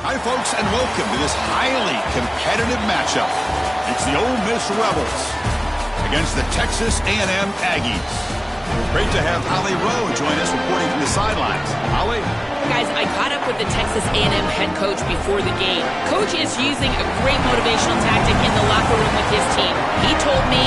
Hi, folks, and welcome to this highly competitive matchup. It's the Ole Miss Rebels against the Texas A&M Aggies. Great to have Holly Rowe join us reporting from the sidelines. Holly? Guys, I caught up with the Texas A&M head coach before the game. Coach is using a great motivational tactic in the locker room with his team. He told me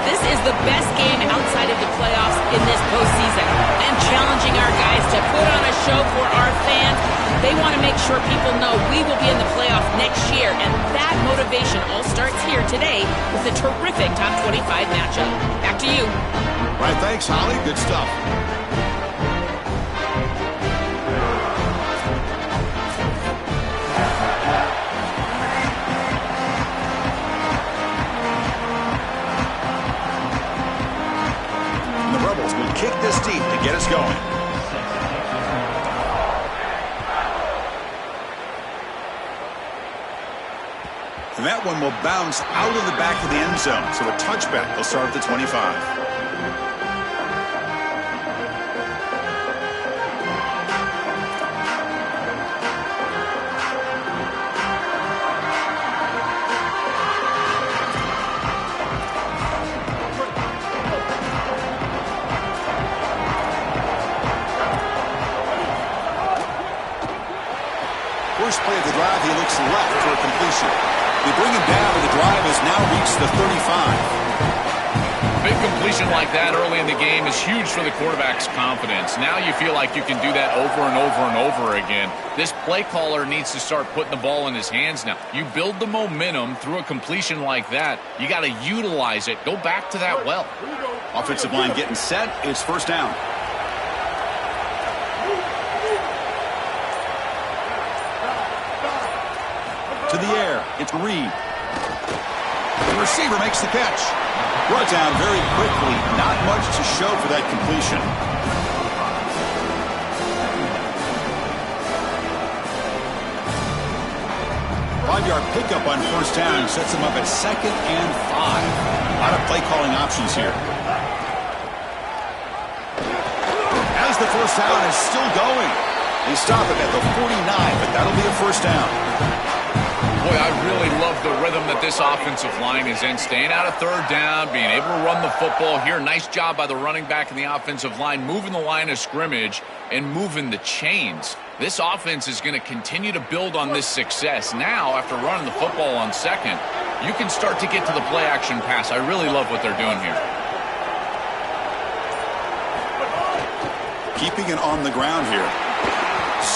this is the best game outside of the playoffs in this postseason, and challenging our guys to put on a show for our fans. They want to make sure people know we will be in the playoffs next year, and that motivation all starts here today with a terrific top 25 matchup. Back to you. Right, thanks, Holly. Good stuff. The Rebels will kick this deep to get us going. And that one will bounce out of the back of the end zone. So a touchback will start at the 25. First play of the drive, he looks left for a completion. They bring him down, and the drive has now reached the 35. Big completion like that early in the game is huge for the quarterback's confidence. Now you feel like you can do that over and over and over again. This play caller needs to start putting the ball in his hands now. You build the momentum through a completion like that. You got to utilize it. Go back to that well. Offensive line getting set. It's first down. To the air, it's Reed. The receiver makes the catch. Brought down very quickly. Not much to show for that completion. Five-yard pickup on first down sets him up at 2nd and 5. A lot of play calling options here. As the first down is still going. They stop it at the 49, but that'll be a first down. Boy, I really love the rhythm that this offensive line is in. Staying out of third down, being able to run the football here. Nice job by the running back and the offensive line, moving the line of scrimmage and moving the chains. This offense is going to continue to build on this success. Now, after running the football on second, you can start to get to the play-action pass. I really love what they're doing here. Keeping it on the ground here.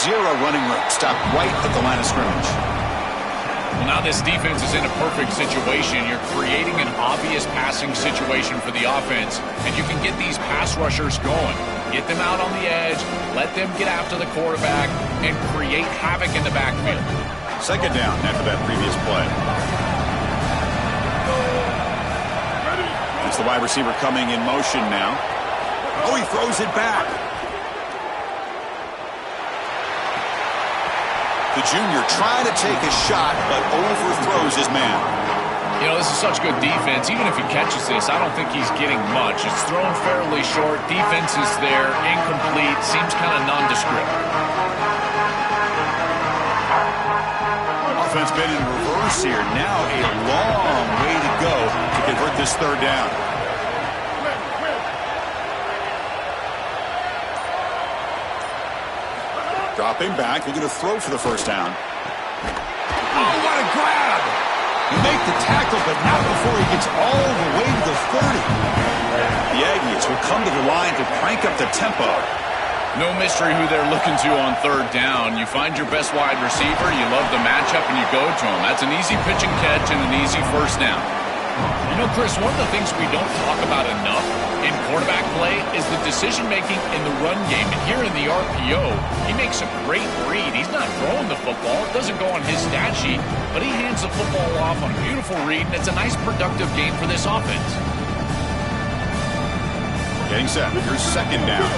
Zero running room. Stop right at the line of scrimmage. Well, now this defense is in a perfect situation. You're creating an obvious passing situation for the offense, and you can get these pass rushers going. Get them out on the edge, let them get after the quarterback, and create havoc in the backfield. Second down after that previous play. It's the wide receiver coming in motion now. Oh, he throws it back. The junior trying to take a shot, but overthrows his man. You know, this is such good defense. Even if he catches this, I don't think he's getting much. It's thrown fairly short. Defense is there. Incomplete. Seems kind of nondescript. Offense been in reverse here. Now a long way to go to convert this third down. Dropping back, looking to throw for the first down. Oh, what a grab! You make the tackle, but not before he gets all the way to the 30. The Aggies will come to the line to crank up the tempo. No mystery who they're looking to on third down. You find your best wide receiver, you love the matchup, and you go to him. That's an easy pitch and catch and an easy first down. You know, Chris, one of the things we don't talk about enough in quarterback play is the decision-making in the run game. And here in the RPO, he makes a great read. He's not throwing the football. It doesn't go on his stat sheet, but he hands the football off on a beautiful read, and it's a nice, productive game for this offense. Getting set. Here's second down.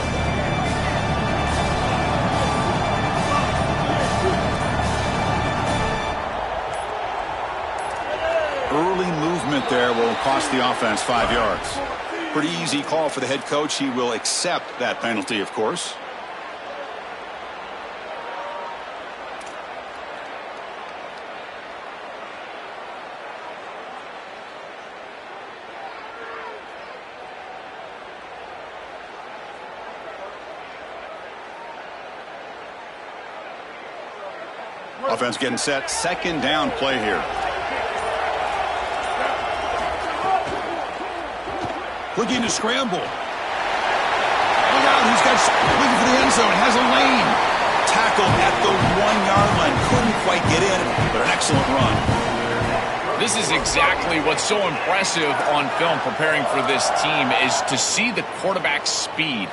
Early movement there will cost the offense 5 yards. Pretty easy call for the head coach. He will accept that penalty, of course. Offense getting set. Second down play here. Looking to scramble. Look out, he's got looking for the end zone. Has a lane. Tackle at the 1-yard line. Couldn't quite get in, but an excellent run. This is exactly what's so impressive on film preparing for this team is to see the quarterback's speed.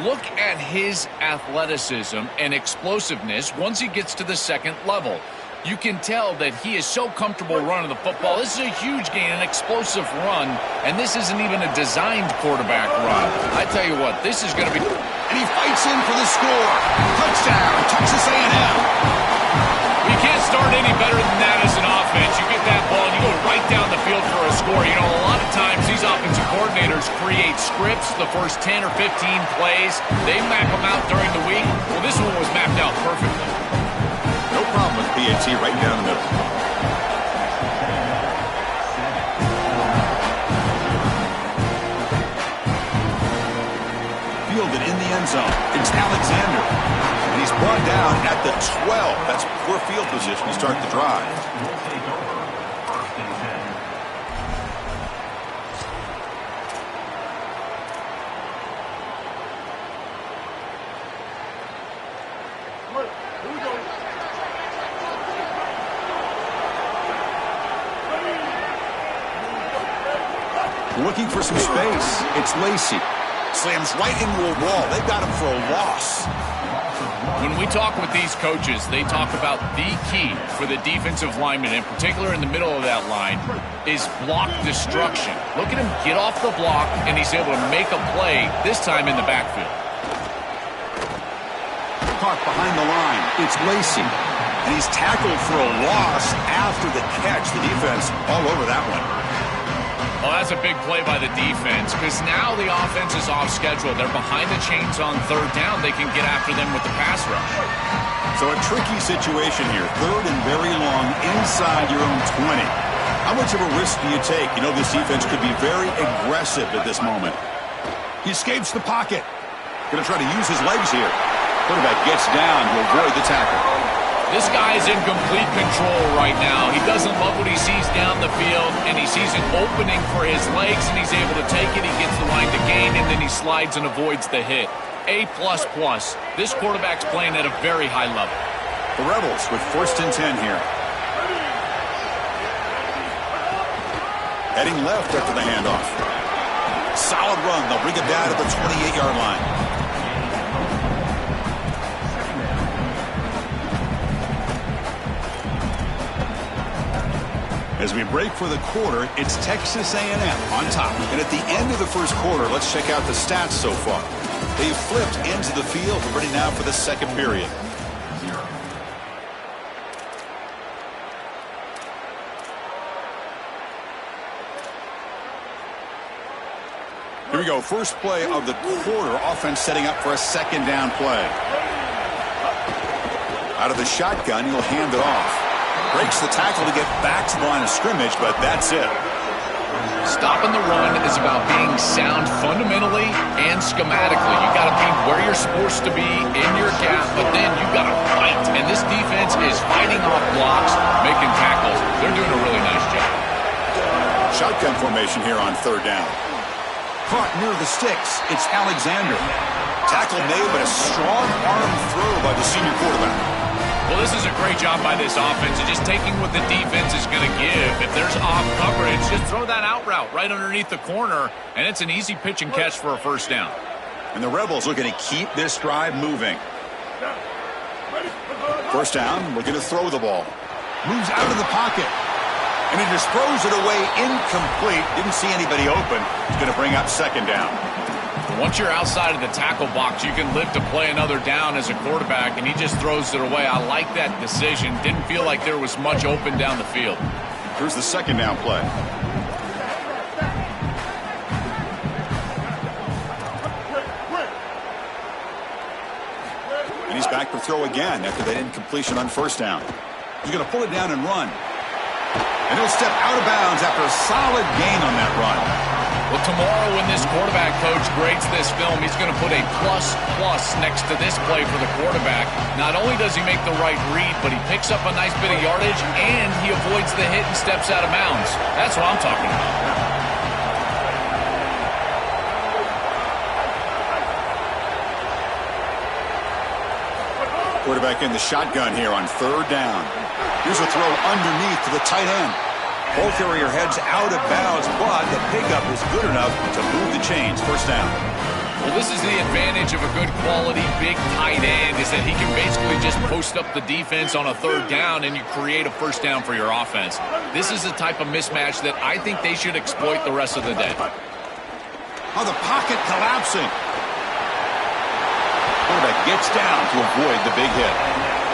Look at his athleticism and explosiveness once he gets to the second level. You can tell that he is so comfortable running the football. This is a huge gain, an explosive run, and this isn't even a designed quarterback run. I tell you what, this is going to be... And he fights in for the score. Touchdown, Texas A&M. You can't start any better than that as an offense. You get that ball, and you go right down the field for a score. You know, a lot of times these offensive coordinators create scripts, the first 10 or 15 plays. They map them out during the week. Well, this one was mapped out perfectly. No problem with PAT right down the middle. Fielded in the end zone. It's Alexander. And he's brought down at the 12. That's poor field position to start the drive. Looking for some space. It's Lacy. Slams right into a wall. They've got him for a loss. When we talk with these coaches, they talk about the key for the defensive lineman, in particular in the middle of that line, is block destruction. Look at him get off the block, and he's able to make a play, this time in the backfield. Caught behind the line. It's Lacy. And he's tackled for a loss after the catch. The defense all over that one. Oh, that's a big play by the defense because now the offense is off schedule. They're behind the chains on third down. They can get after them with the pass rush. So a tricky situation here. Third and very long inside your own 20. How much of a risk do you take? You know this defense could be very aggressive at this moment. He escapes the pocket. Going to try to use his legs here. Quarterback gets down to avoid the tackle. This guy's in complete control right now. He doesn't love what he sees down the field, and he sees an opening for his legs, and he's able to take it. He gets the line to gain, and then he slides and avoids the hit. A++. This quarterback's playing at a very high level. The Rebels with 1st and 10 here. Heading left after the handoff. Solid run. They'll bring it down to the 28-yard line. As we break for the quarter, it's Texas A&M on top. And at the end of the first quarter, let's check out the stats so far. They've flipped into the field, ready now for the second period. Here we go. First play of the quarter. Offense setting up for a second down play. Out of the shotgun, he'll hand it off. Breaks the tackle to get back to the line of scrimmage, but that's it. Stopping the run is about being sound fundamentally and schematically. You got to be where you're supposed to be in your gap, but then you got to fight. And this defense is fighting off blocks, making tackles. They're doing a really nice job. Shotgun formation here on third down. Caught near the sticks. It's Alexander. Tackle made, but a strong arm throw by the senior quarterback. Well, this is a great job by this offense of just taking what the defense is going to give. If there's off coverage, just throw that out route right underneath the corner, and it's an easy pitch and catch for a first down. And the Rebels looking to keep this drive moving. First down, looking to throw the ball. Moves out of the pocket. And he just throws it away incomplete. Didn't see anybody open. He's going to bring up second down. Once you're outside of the tackle box, you can live to play another down as a quarterback, and he just throws it away. I like that decision. Didn't feel like there was much open down the field. Here's the second down play. And he's back to throw again after that incompletion on first down. He's going to pull it down and run. And he'll step out of bounds after a solid gain on that run. Well, tomorrow when this this quarterback coach grades this film, he's going to put a plus next to this play for the quarterback. Not only does he make the right read, but he picks up a nice bit of yardage, and he avoids the hit and steps out of bounds. That's what I'm talking about. Quarterback in the shotgun here on third down. Here's a throw underneath to the tight end. Ball carrier heads out of bounds, but the pickup is good enough to move the chains. First down. Well, this is the advantage of a good quality big tight end, is that he can basically just post up the defense on a third down and you create a first down for your offense. This is the type of mismatch that I think they should exploit the rest of the day. Oh, the pocket collapsing. Quarterback gets down to avoid the big hit.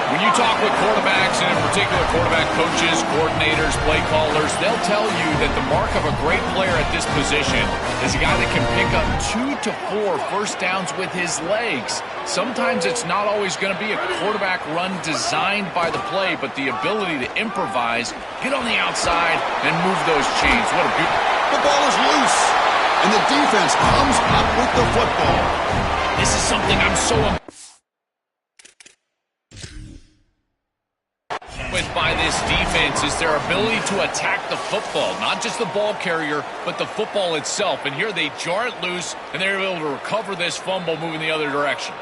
When you talk with quarterbacks, and in particular quarterback coaches, coordinators, play callers, they'll tell you that the mark of a great player at this position is a guy that can pick up 2 to 4 first downs with his legs. Sometimes it's not always going to be a quarterback run designed by the play, but the ability to improvise, get on the outside, and move those chains. What a beautiful... The ball is loose, and the defense comes up with the football. This is something I'm so with by this defense is their ability to attack the football, not just the ball carrier, but the football itself. And here they jar it loose, and they're able to recover this fumble moving the other direction.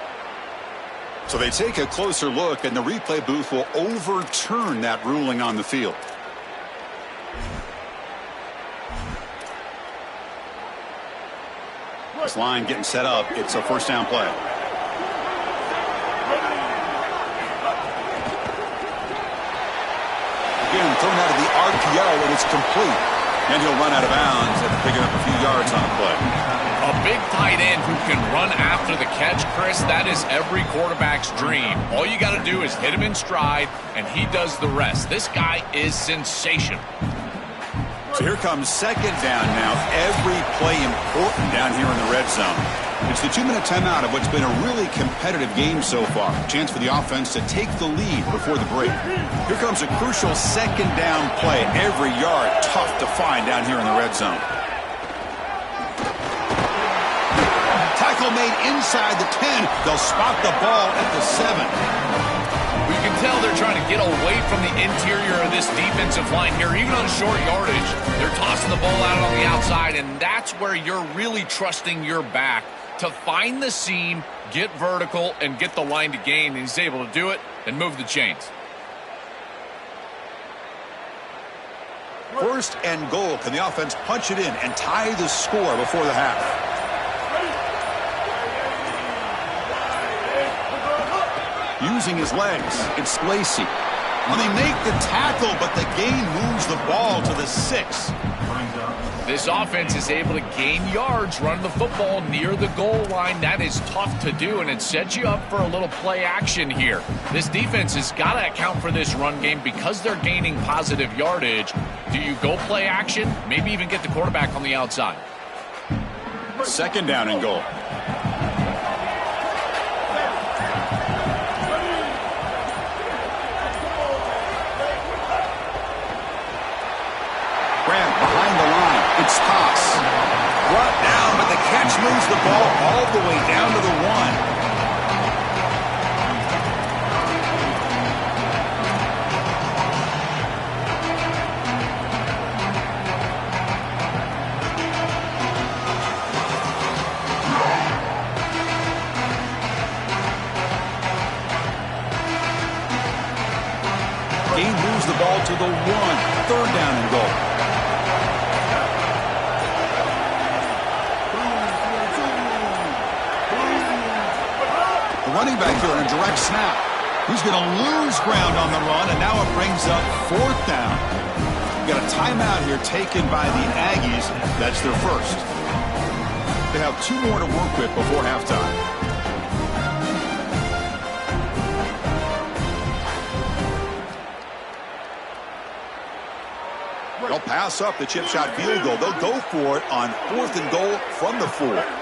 So they take a closer look, and the replay booth will overturn that ruling on the field. This line getting set up. It's a first down play. Again, thrown out of the RPO, and it's complete. And he'll run out of bounds after picking up a few yards on the play. A big tight end who can run after the catch, Chris, that is every quarterback's dream. All you got to do is hit him in stride, and he does the rest. This guy is sensational. So here comes second down now. Every play important down here in the red zone. It's the 2-minute timeout of what's been a really competitive game so far. Chance for the offense to take the lead before the break. Here comes a crucial second down play. Every yard tough to find down here in the red zone. Tackle made inside the 10. They'll spot the ball at the 7. You can tell they're trying to get away from the interior of this defensive line here, even on short yardage. They're tossing the ball out on the outside, and that's where you're really trusting your back to find the seam, get vertical, and get the line to gain. And he's able to do it and move the chains. First and goal. Can the offense punch it in and tie the score before the half? Using his legs, it's Lacy. Well, they make the tackle, but the gain moves the ball to the 6. This offense is able to gain yards, run the football near the goal line. That is tough to do, and it sets you up for a little play action here. This defense has got to account for this run game because they're gaining positive yardage. Do you go play action? Maybe even get the quarterback on the outside. Second down and goal. Behind the line, it's Toss. Brought down, but the catch moves the ball all the way down to the 1. Gain moves the ball to the 1. Third down and goal. Running back here on a direct snap. He's going to lose ground on the run, and now it brings up fourth down. We've got a timeout here taken by the Aggies. That's their first. They have 2 more to work with before halftime. They'll pass up the chip shot field goal. They'll go for it on 4th and goal from the 4.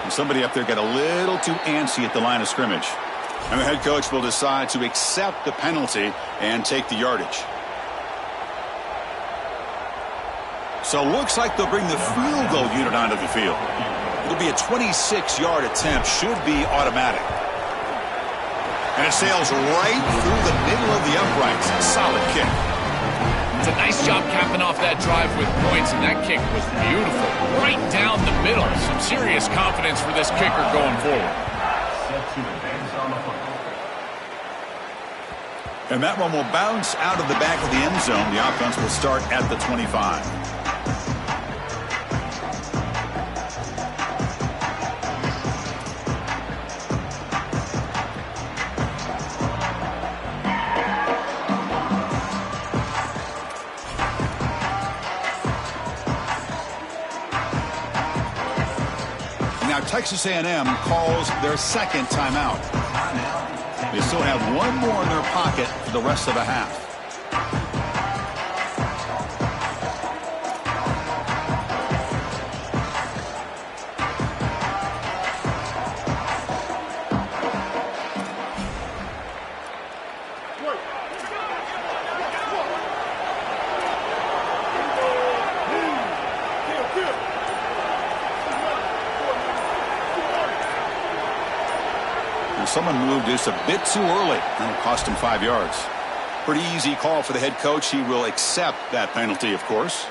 Somebody up there got a little too antsy at the line of scrimmage. And the head coach will decide to accept the penalty and take the yardage. So looks like they'll bring the field goal unit onto the field. It'll be a 26-yard attempt, should be automatic. And it sails right through the middle of the uprights. Solid kick. It's a nice job capping off that drive with points, and that kick was beautiful. Right down the middle. Some serious confidence for this kicker going forward. And that one will bounce out of the back of the end zone. The offense will start at the 25. Now Texas A&M calls their second timeout. They still have one more in their pocket for the rest of the half. Someone moved just a bit too early, and it cost him 5 yards. Pretty easy call for the head coach. He will accept that penalty, of course.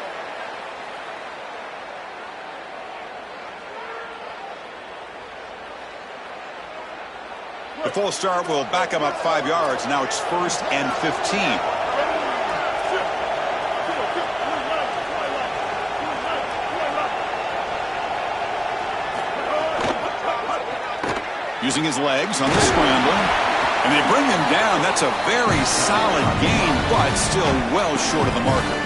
The full start will back him up 5 yards. Now it's 1st and 15. Using his legs on the scramble. And they bring him down. That's a very solid gain, but still well short of the marker.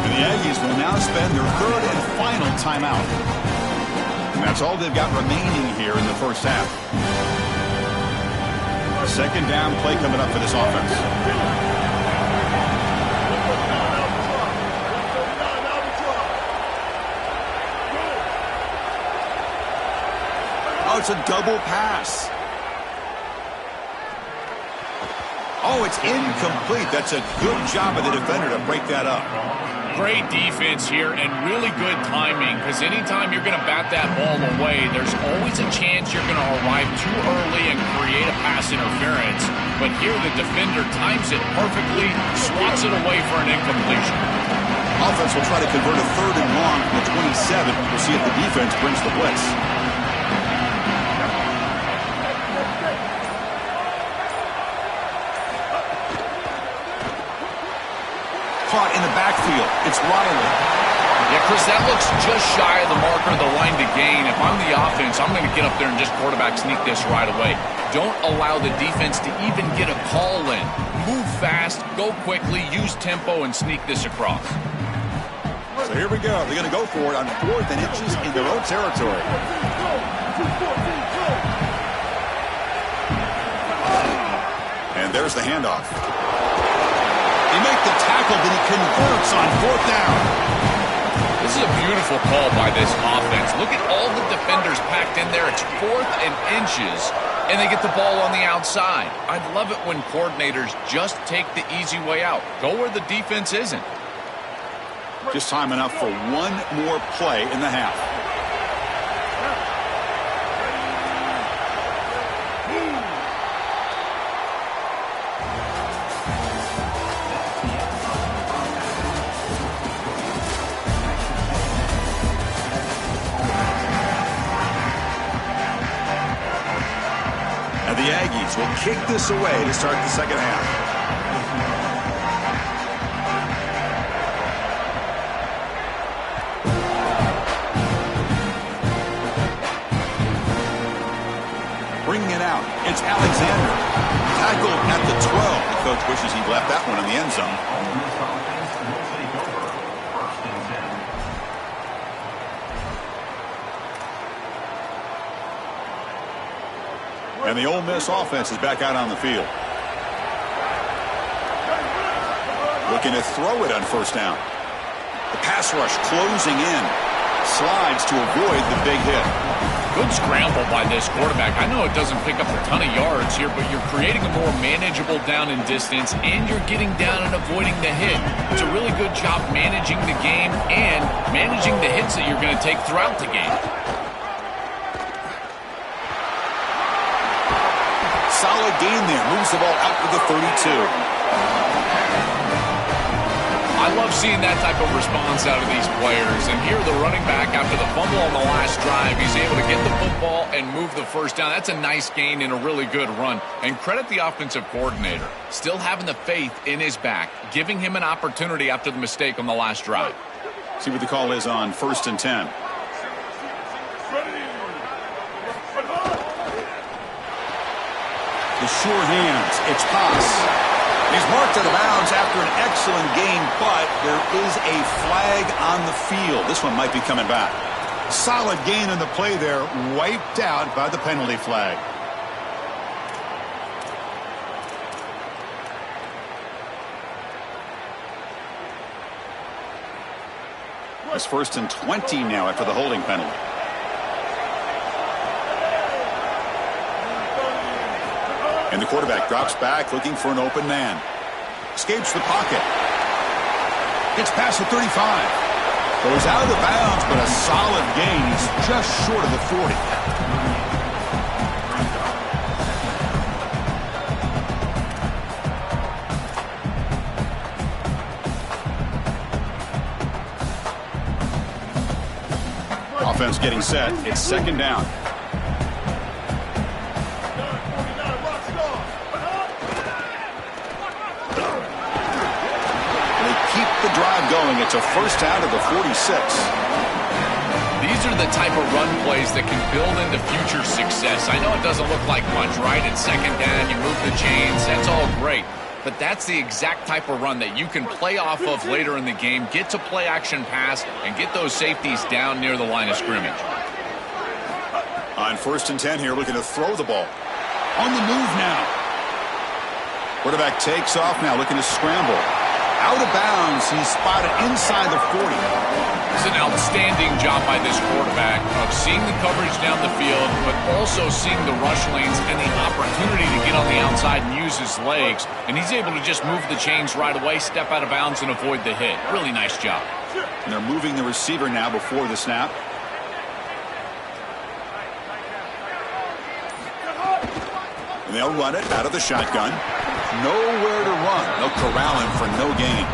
And the Aggies will now spend their third and final timeout. And that's all they've got remaining here in the first half. Second down play coming up for this offense. Oh, it's a double pass. Oh, it's incomplete. That's a good job of the defender to break that up. Great defense here and really good timing, because anytime you're going to bat that ball away, there's always a chance you're going to arrive too early and create a pass interference. But here the defender times it perfectly, swats it away for an incompletion. Offense will try to convert a third and long from the 27. We'll see if the defense brings the blitz. Caught in the backfield. It's Riley. Yeah, Chris, that looks just shy of the marker, the line to gain. If I'm the offense, I'm going to get up there and just quarterback sneak this right away. Don't allow the defense to even get a call in. Move fast, go quickly, use tempo, and sneak this across. So here we go. They're going to go for it on 4th and inches in their own territory. And there's the handoff. They make the tackle, but he converts on 4th down. This is a beautiful call by this offense. Look at all the defenders packed in there. It's 4th and inches, and they get the ball on the outside. I love it when coordinators just take the easy way out. Go where the defense isn't. Just time enough for one more play in the half. The Aggies will kick this away to start the second half. Bringing it out, it's Alexander. Tackled at the 12. The coach wishes he'd left that one in the end zone. And the Ole Miss offense is back out on the field. Looking to throw it on 1st down. The pass rush closing in. Slides to avoid the big hit. Good scramble by this quarterback. I know it doesn't pick up a ton of yards here, but you're creating a more manageable down and distance, and you're getting down and avoiding the hit. It's a really good job managing the game and managing the hits that you're going to take throughout the game. Solid gain there. Moves the ball out to the 32. I love seeing that type of response out of these players. And here the running back, after the fumble on the last drive, he's able to get the football and move the first down. That's a nice gain and a really good run. And credit the offensive coordinator. Still having the faith in his back, giving him an opportunity after the mistake on the last drive. See what the call is on 1st and 10. The sure hands. It's pass. He's marked out of bounds after an excellent game, but there is a flag on the field. This one might be coming back. Solid gain on the play there, wiped out by the penalty flag. It's 1st and 20 now after the holding penalty. And the quarterback drops back looking for an open man. Escapes the pocket. Gets past the 35. Goes out of bounds, but a solid gain. He's just short of the 40. Offense getting set. It's 2nd down. Going. It's a 1st down to the 46. These are the type of run plays that can build into future success. I know it doesn't look like much, right? It's 2nd down, you move the chains, that's all great. But that's the exact type of run that you can play off of later in the game, get to play action pass, and get those safeties down near the line of scrimmage. On 1st and 10 here, looking to throw the ball. On the move now. Quarterback takes off now, looking to scramble. Out of bounds, he's spotted inside the 40. It's an outstanding job by this quarterback of seeing the coverage down the field, but also seeing the rush lanes and the opportunity to get on the outside and use his legs. And he's able to just move the chains right away, step out of bounds, and avoid the hit. Really nice job. And they're moving the receiver now before the snap. And they'll run it out of the shotgun. Nowhere to run. They'll corral him for no gain.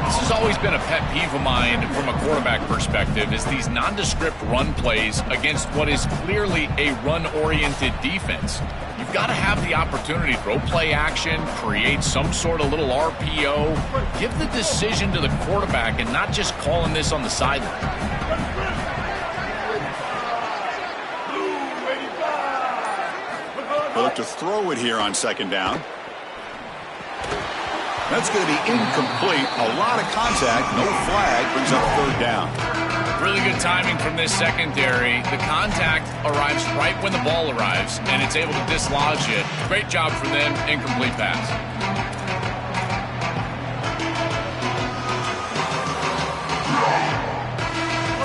This has always been a pet peeve of mine from a quarterback perspective, is these nondescript run plays against what is clearly a run-oriented defense. You've got to have the opportunity to throw play action, create some sort of little RPO, give the decision to the quarterback and not just calling this on the sideline. They'll look to throw it here on 2nd down. That's going to be incomplete. A lot of contact. No flag. Brings up 3rd down. Really good timing from this secondary. The contact arrives right when the ball arrives, and it's able to dislodge it. Great job from them. Incomplete pass.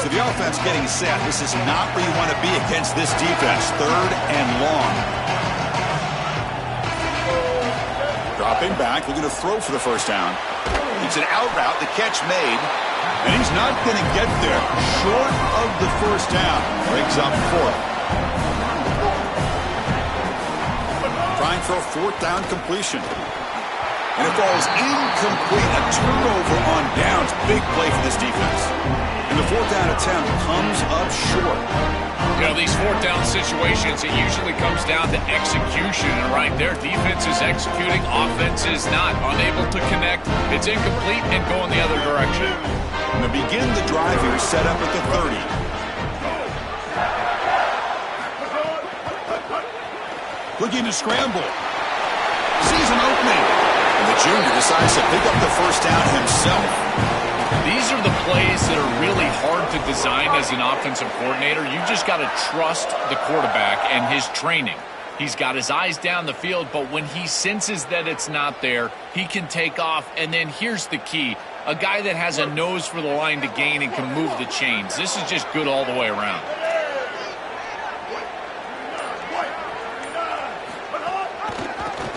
So the offense getting set. This is not where you want to be against this defense. 3rd and long. Dropping back, looking to throw for the 1st down. It's an out route, the catch made, and he's not going to get there. Short of the 1st down. Brings up 4th. Trying for a 4th down completion. And it falls incomplete. A turnover on downs. Big play for this defense. And the 4th down attempt comes up short. You know, these 4th down situations, it usually comes down to execution. And right there, defense is executing, offense is not. Unable to connect. It's incomplete and going the other direction. And to begin the drive here, set up at the 30. Looking to scramble. Sees an opening. And the junior decides to pick up the 1st down himself. These are the plays that are really hard to design as an offensive coordinator. You just got to trust the quarterback and his training. He's got his eyes down the field, but when he senses that it's not there, he can take off. And then here's the key. A guy that has a nose for the line to gain and can move the chains. This is just good all the way around.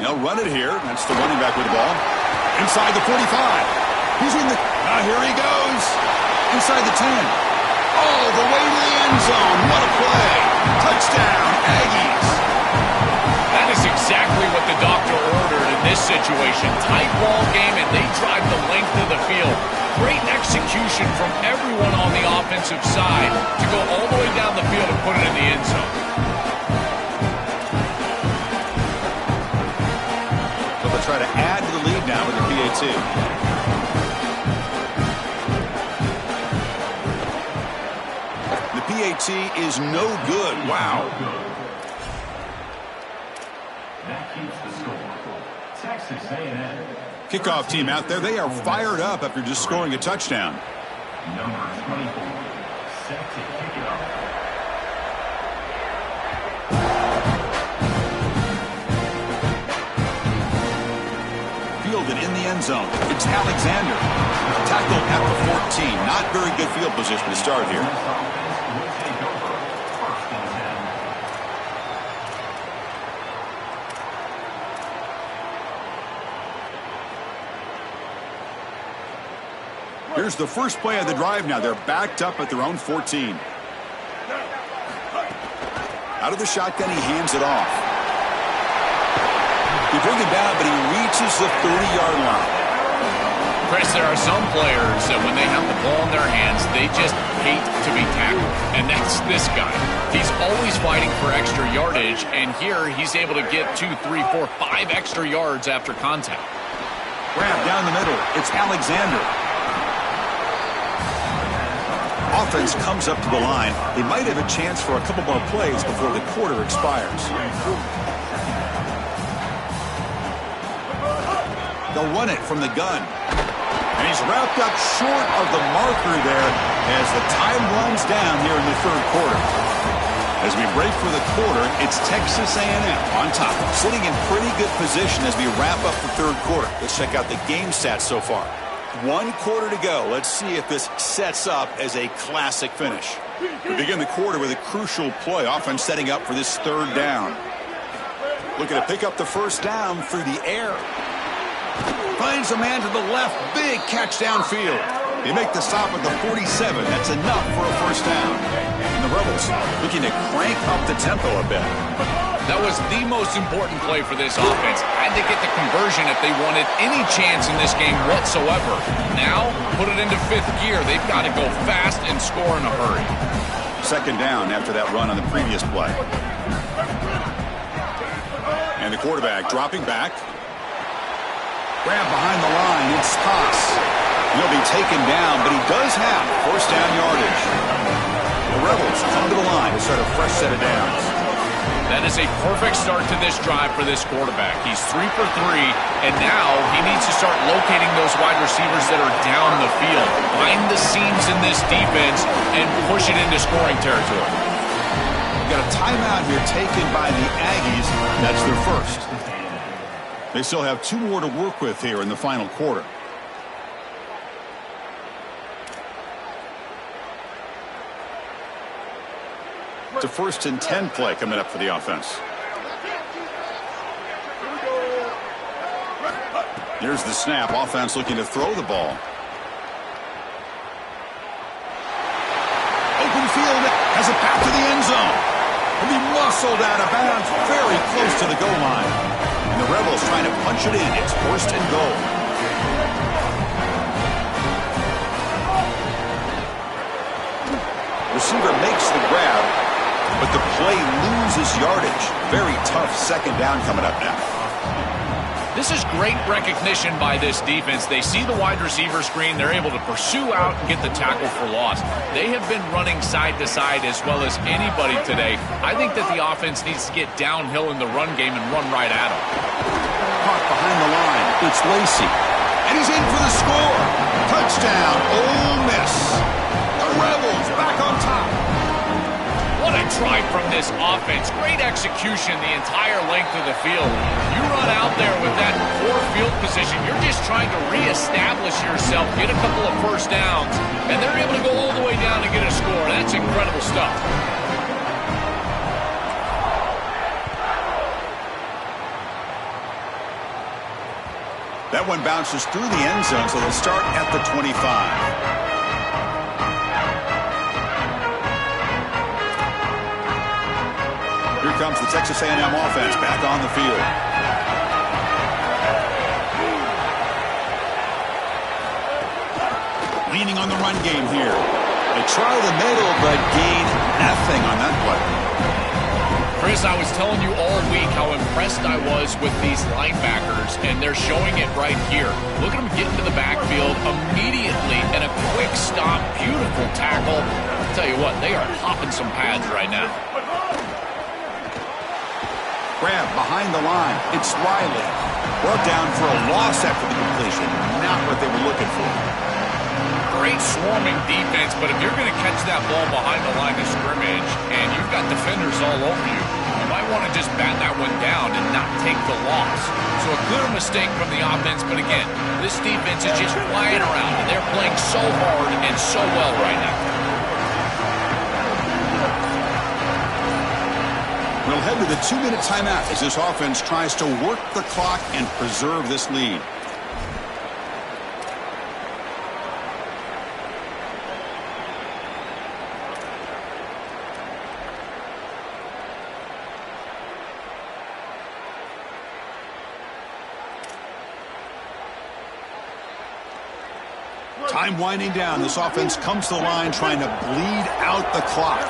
They'll run it here. That's the running back with the ball. Inside the 45. He's in the... here he goes. Inside the 10. All the way to the end zone. What a play. Touchdown, Aggies. That is exactly what the doctor ordered in this situation. Tight ball game, and they drive the length of the field. Great execution from everyone on the offensive side to go all the way down the field and put it in the end zone. So they'll try to add to the lead now with the PAT. The PAT is no good. Wow. That keeps the score. Texas A&M. Kickoff team out there. They are fired up after just scoring a touchdown. Number 24, set to kick it off. Fielded in the end zone. It's Alexander. Tackled at the 14. Not very good field position to start here. Here's the first play of the drive now. They're backed up at their own 14. Out of the shotgun, he hands it off. He brings it down, but he reaches the 30-yard line. Chris, there are some players that when they have the ball in their hands, they just hate to be tackled. And that's this guy. He's always fighting for extra yardage, and here he's able to get 2, 3, 4, 5 extra yards after contact. Grab down the middle. It's Alexander. Offense comes up to the line. They might have a chance for a couple more plays before the quarter expires. They'll run it from the gun. And he's wrapped up short of the marker there as the time runs down here in the third quarter. As we break for the quarter, it's Texas A&M on top, sitting in pretty good position as we wrap up the third quarter. Let's check out the game stats so far. 1 quarter to go. Let's see if this sets up as a classic finish. We begin the quarter with a crucial play. Offense setting up for this third down. Looking to pick up the first down through the air. Finds a man to the left. Big catch downfield. They make the stop at the 47. That's enough for a first down. And the Rebels looking to crank up the tempo a bit. That was the most important play for this offense. Had to get the conversion if they wanted any chance in this game whatsoever. Now, put it into 5th gear. They've got to go fast and score in a hurry. Second down after that run on the previous play. And the quarterback dropping back. Grab behind the line. It's Haas. He'll be taken down, but he does have first down yardage. The Rebels come to the line to start a fresh set of downs. That is a perfect start to this drive for this quarterback. He's 3 for 3, and now he needs to start locating those wide receivers that are down the field. Find the seams in this defense and push it into scoring territory. We've got a timeout here taken by the Aggies. That's their first. They still have 2 more to work with here in the final quarter. It's a 1st and 10 play coming up for the offense. Here's the snap. Offense looking to throw the ball. Open field. Has it back to the end zone. He'll be muscled out of bounds very close to the goal line. And the Rebels trying to punch it in. It's 1st and goal. Receiver makes the grab, but the play loses yardage. Very tough second down coming up now. This is great recognition by this defense. They see the wide receiver screen. They're able to pursue out and get the tackle for loss. They have been running side to side as well as anybody today. I think that the offense needs to get downhill in the run game and run right at them. Caught behind the line. It's Lacey. And he's in for the score. Touchdown, Ole Miss. The Rebels back on top. What a drive from this offense. Great execution the entire length of the field. You run out there with that poor field position. You're just trying to reestablish yourself, get a couple of first downs, and they're able to go all the way down and get a score. That's incredible stuff. That one bounces through the end zone, so they'll start at the 25. Here comes the Texas A&M offense back on the field. Leaning on the run game here. They try the middle, but gain nothing on that play. Chris, I was telling you all week how impressed I was with these linebackers, and they're showing it right here. Look at them get into the backfield immediately, and a quick stop, beautiful tackle. I'll tell you what, they are popping some pads right now. Grab behind the line. It's Riley. Brought down for a loss after the completion. Not what they were looking for. Great swarming defense, but if you're going to catch that ball behind the line of scrimmage and you've got defenders all over you, you might want to just bat that one down and not take the loss. So a good mistake from the offense, but again, this defense is just flying around, and they're playing so hard and so well right now. We'll head to the 2-minute timeout as this offense tries to work the clock and preserve this lead. Time winding down. This offense comes to the line trying to bleed out the clock.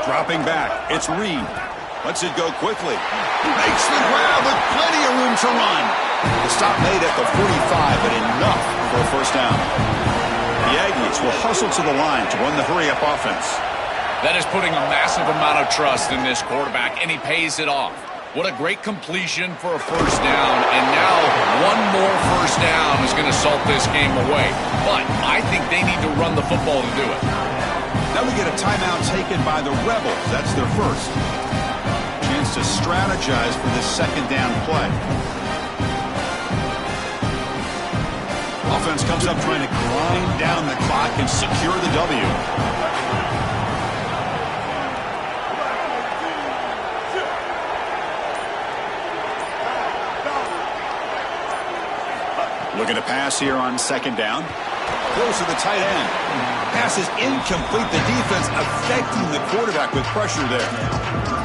Dropping back. It's Reed. Lets it go quickly. Makes the grab with plenty of room to run. The stop made at the 45, but enough for a first down. The Aggies will hustle to the line to run the hurry-up offense. That is putting a massive amount of trust in this quarterback, and he pays it off. What a great completion for a first down, and now one more first down is going to salt this game away. But I think they need to run the football to do it. Now we get a timeout taken by the Rebels. That's their first. Chance to strategize for this second down play. Offense comes up trying to grind down the clock and secure the W. Looking to pass here on second down. Close to the tight end. Pass is incomplete. The defense affecting the quarterback with pressure there.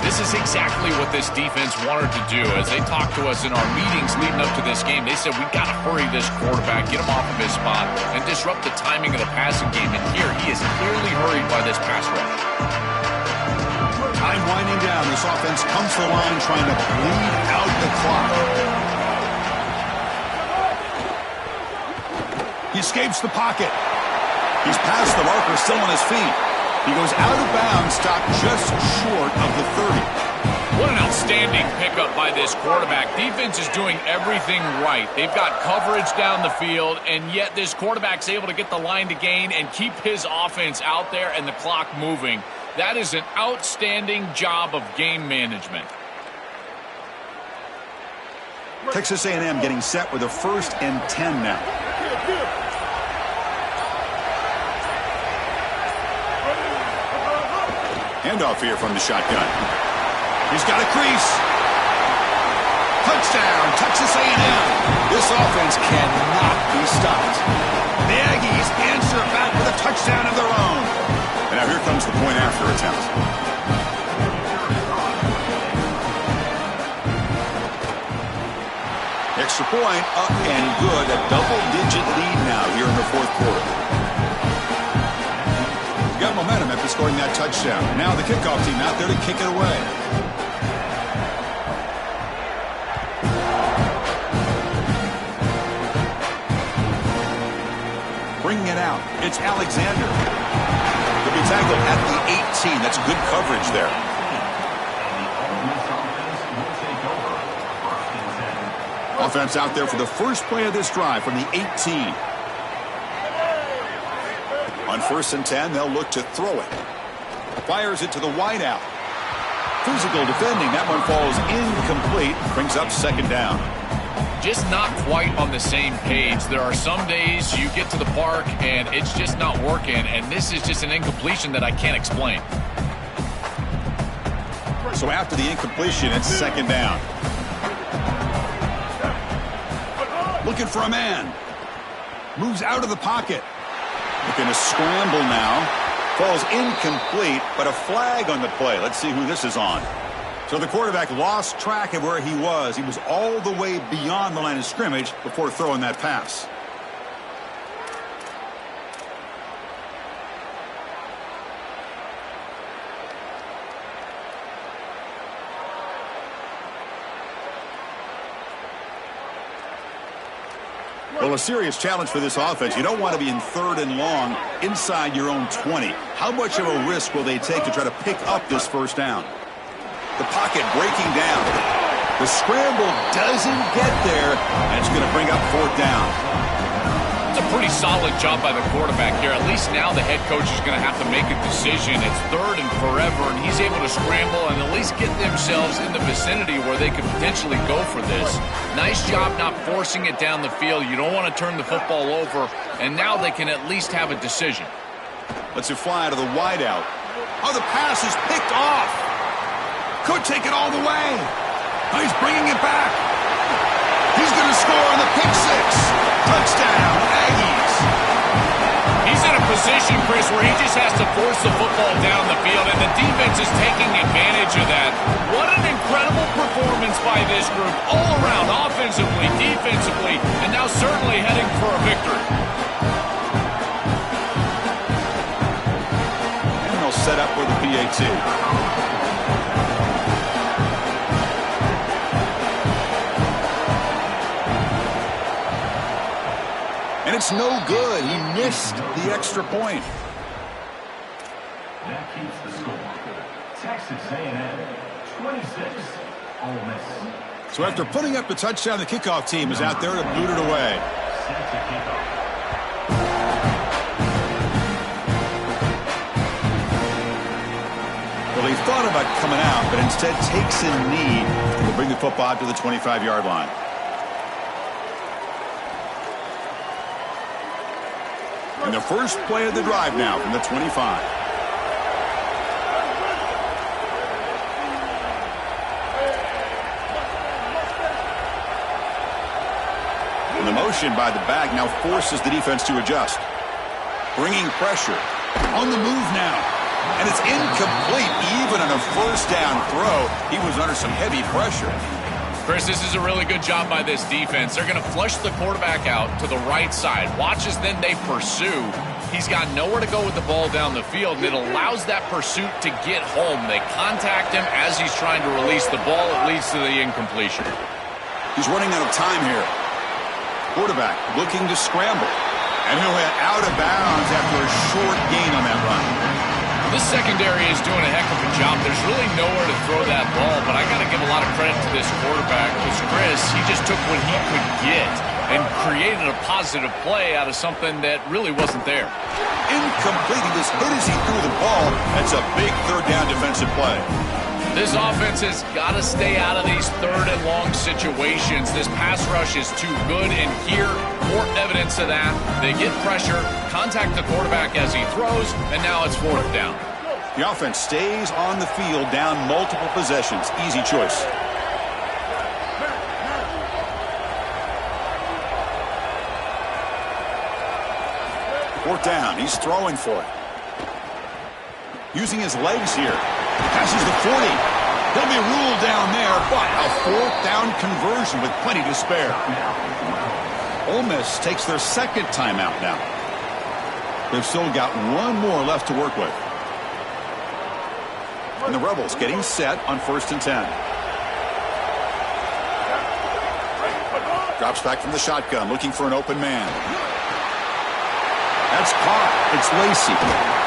This is exactly what this defense wanted to do. As they talked to us in our meetings leading up to this game, they said, we've got to hurry this quarterback, get him off of his spot, and disrupt the timing of the passing game. And here, he is clearly hurried by this pass rush. Time winding down. This offense comes to the line trying to bleed out the clock. He escapes the pocket. He's past the marker, still on his feet. He goes out of bounds, stopped just short of the 30. What an outstanding pickup by this quarterback. Defense is doing everything right. They've got coverage down the field, and yet this quarterback's able to get the line to gain and keep his offense out there and the clock moving. That is an outstanding job of game management. Texas A&M getting set with a 1st and 10 now. Handoff here from the shotgun. He's got a crease. Touchdown, Texas A&M. This offense cannot be stopped. The Aggies answer back with a touchdown of their own. And now here comes the point after attempt. Extra point, up and good. A double-digit lead now here in the 4th quarter. Got momentum after scoring that touchdown. Now the kickoff team out there to kick it away. Bringing it out. It's Alexander. Could be tackled at the 18. That's good coverage there. Offense out there for the first play of this drive from the 18. On 1st and 10, they'll look to throw it. Fires it to the wideout. Physical defending. That one falls incomplete. Brings up second down. Just not quite on the same page. There are some days you get to the park and it's just not working, and this is just an incompletion that I can't explain. So after the incompletion, it's second down. Looking for a man. Moves out of the pocket. Looking to scramble now. Falls incomplete, but a flag on the play. Let's see who this is on. So the quarterback lost track of where he was. He was all the way beyond the line of scrimmage before throwing that pass. Well, a serious challenge for this offense. You don't want to be in 3rd and long inside your own 20. How much of a risk will they take to try to pick up this first down? The pocket breaking down. The scramble doesn't get there, and it's going to bring up 4th down. It's a pretty solid job by the quarterback here. At least now the head coach is going to have to make a decision. It's 3rd and forever, and he's able to scramble and at least get themselves in the vicinity where they could potentially go for this. Nice job not forcing it down the field. You don't want to turn the football over, and now they can at least have a decision. Let's it fly to the wideout. Oh, the pass is picked off. Could take it all the way. Oh, he's bringing it back. He's going to score on the pick 6. Touchdown, Aggies. He's in a position, Chris, where he just has to force the football down the field, and the defense is taking advantage of that. What an incredible performance by this group all around, offensively, defensively, and now certainly heading for a victory. And they'll set up for the PAT. And it's no good. He missed the extra point. That keeps the score. Texas A&M 26, Ole Miss. So after putting up the touchdown, the kickoff team is out there to boot it away. Set to kick off. Well, he thought about coming out, but instead takes a knee and will bring the football out to the 25-yard line. And the first play of the drive now from the 25. And the motion by the back now forces the defense to adjust. Bringing pressure. On the move now. And it's incomplete. Even on a first down throw, he was under some heavy pressure. Chris, this is a really good job by this defense. They're going to flush the quarterback out to the right side. Watch as then they pursue. He's got nowhere to go with the ball down the field, and it allows that pursuit to get home. They contact him as he's trying to release the ball. It leads to the incompletion. He's running out of time here. Quarterback looking to scramble. And he'll hit out of bounds after a short gain on that run. This secondary is doing a heck of a job. There's really nowhere to throw that ball, but I got to give a lot of credit to this quarterback because Chris, he just took what he could get and created a positive play out of something that really wasn't there. Incomplete. He was hit as he threw the ball. That's a big third down defensive play. This offense has got to stay out of these 3rd and long situations. This pass rush is too good, and here, more evidence of that. They get pressure, contact the quarterback as he throws, and now it's 4th down. The offense stays on the field down multiple possessions. Easy choice. Fourth down. He's throwing for it. Using his legs here. Passes the 40. He'll be ruled down there, but a 4th down conversion with plenty to spare. Ole Miss takes their 2nd timeout now. They've still got one more left to work with. And the Rebels getting set on 1st and 10. Drops back from the shotgun, looking for an open man. That's caught. It's Lacey.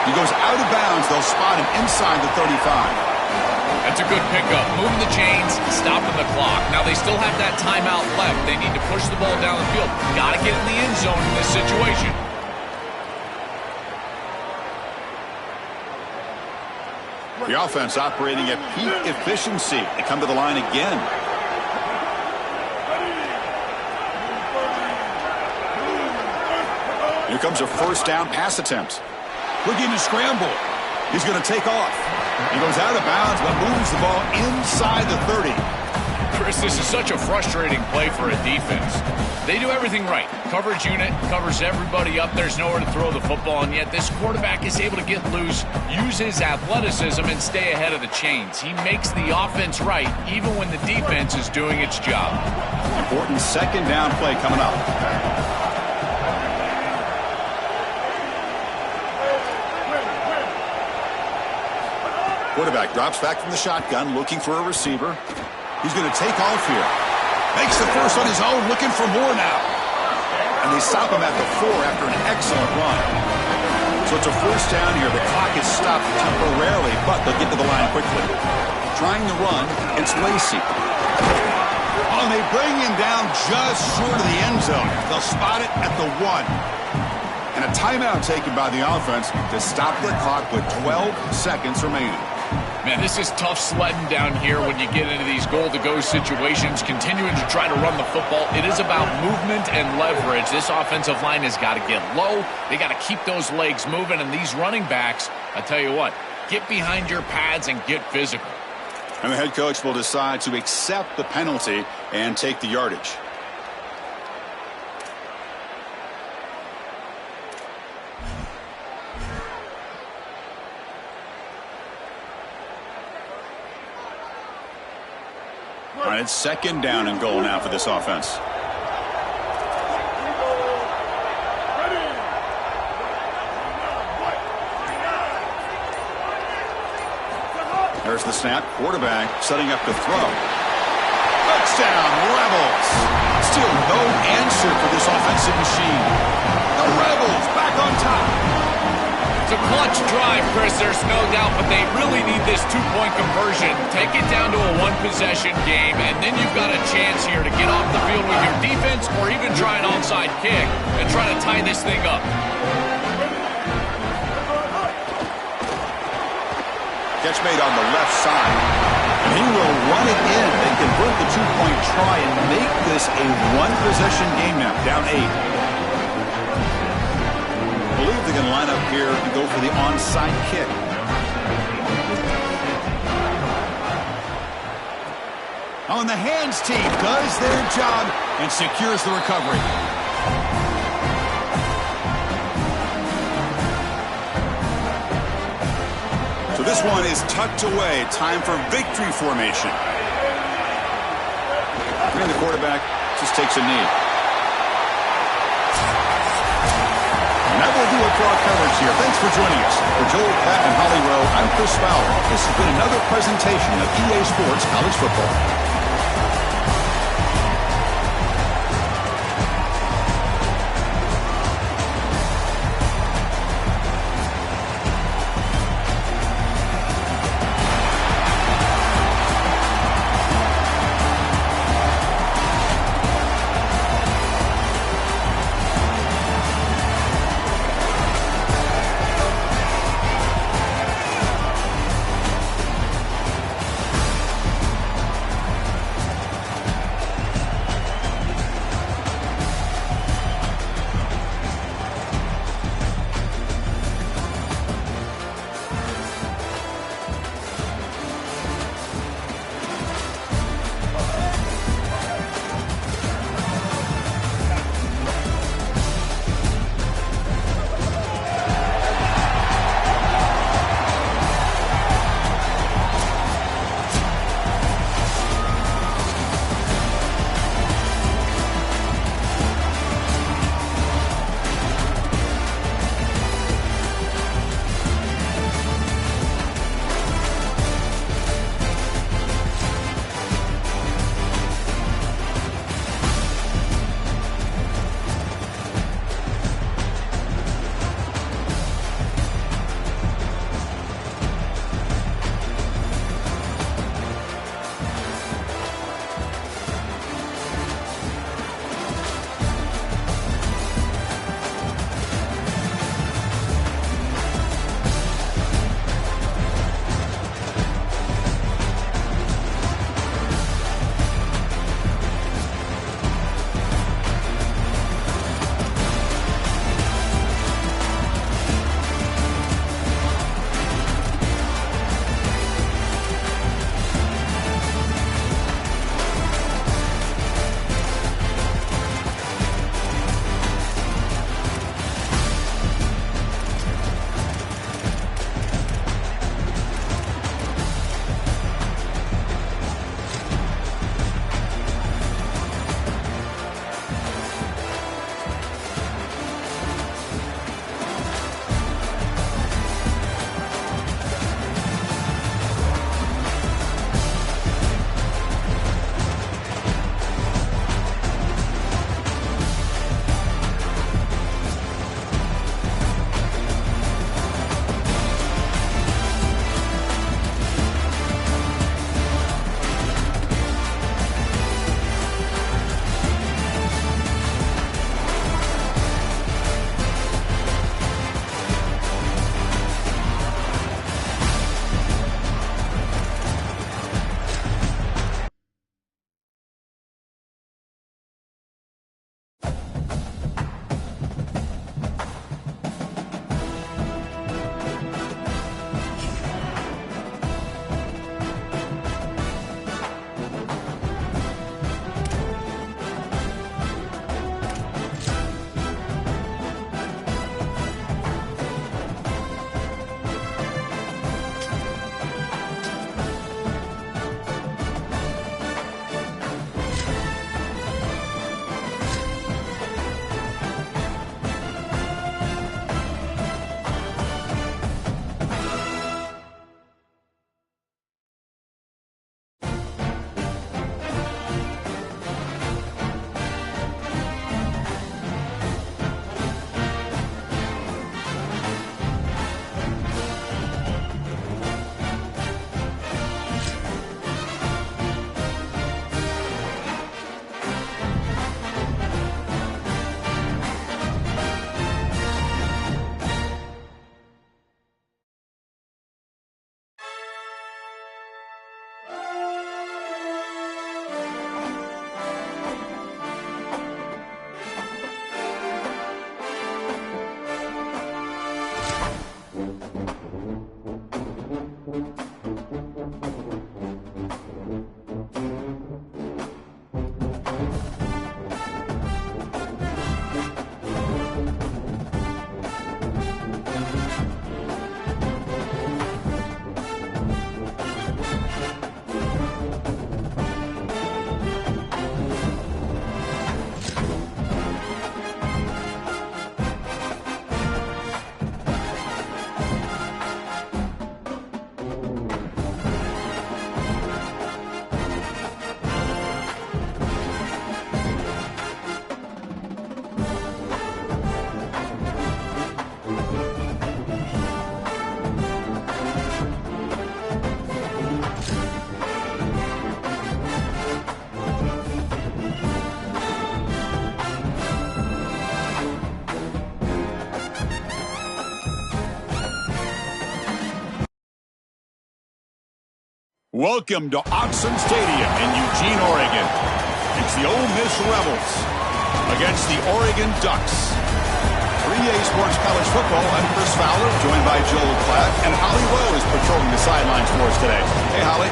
He goes out of bounds. They'll spot him inside the 35. That's a good pickup. Moving the chains, stopping the clock. Now they still have that timeout left. They need to push the ball down the field. Got to get in the end zone in this situation. The offense operating at peak efficiency. They come to the line again. Here comes a 1st down pass attempt. Looking to scramble. He's going to take off. He goes out of bounds, but moves the ball inside the 30. Chris, this is such a frustrating play for a defense. They do everything right. Coverage unit covers everybody up. There's nowhere to throw the football, and yet this quarterback is able to get loose, use his athleticism, and stay ahead of the chains. He makes the offense right, even when the defense is doing its job. Important second down play coming up. Quarterback drops back from the shotgun, looking for a receiver. He's going to take off here. Makes the first on his own, looking for more now. And they stop him at the 4 after an excellent run. So it's a first down here. The clock is stopped temporarily, but they'll get to the line quickly. Trying to run, it's Lacy. Oh, and they bring him down just short of the end zone. They'll spot it at the 1. And a timeout taken by the offense to stop the clock with 12 seconds remaining. Man, this is tough sledding down here when you get into these goal-to-go situations, continuing to try to run the football. It is about movement and leverage. This offensive line has got to get low. They got to keep those legs moving, and these running backs, I tell you what, get behind your pads and get physical. And the head coach will decide to accept the penalty and take the yardage. All right, it's second down and goal now for this offense. There's the snap. Quarterback setting up to throw. Touchdown, Rebels. Still no answer for this offensive machine. The Rebels back on top. It's a clutch drive, Chris, there's no doubt, but they really need this two-point conversion. Take it down to a one-possession game, and then you've got a chance here to get off the field with your defense or even try an onside kick and try to tie this thing up. Catch made on the left side. And he will run it in and convert the two-point try and make this a one-possession game now, down 8. I believe they're going to line up here and go for the onside kick. On the hands team does their job and secures the recovery. So this one is tucked away. Time for victory formation. And the quarterback just takes a knee. And that will do it for our coverage here. Thanks for joining us. For Joel, Pat, and Holly Rowe, I'm Chris Fowler. This has been another presentation of EA Sports College Football. Welcome to Autzen Stadium in Eugene, Oregon. It's the Ole Miss Rebels against the Oregon Ducks. 3A Sports College Football. I'm Chris Fowler, joined by Joel Klatt, and Holly Rowe is patrolling the sidelines for us today. Hey, Holly.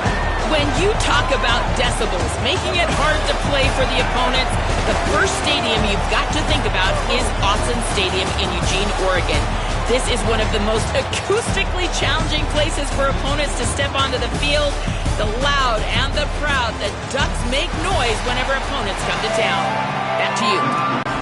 When you talk about decibels, making it hard to play for the opponents, the first stadium you've got to think about is Autzen Stadium in Eugene, Oregon. This is one of the most acoustically challenging places for opponents to step onto the field. The loud and the proud, the Ducks make noise whenever opponents come to town. Back to you.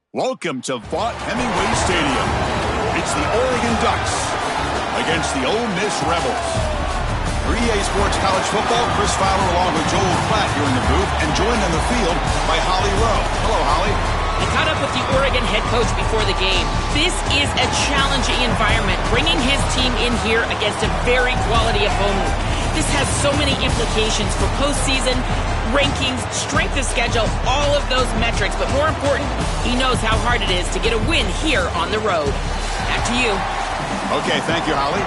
Welcome to Vaught Hemingway Stadium. It's the Oregon Ducks against the Ole Miss Rebels. For EA Sports College Football, Chris Fowler along with Joel Klatt here in the booth and joined on the field by Holly Rowe. Hello, Holly. He caught up with the Oregon head coach before the game. This is a challenging environment, bringing his team in here against a very quality opponent. This has so many implications for postseason, rankings, strength of schedule, all of those metrics. But more important, he knows how hard it is to get a win here on the road. Back to you. Okay, thank you, Holly.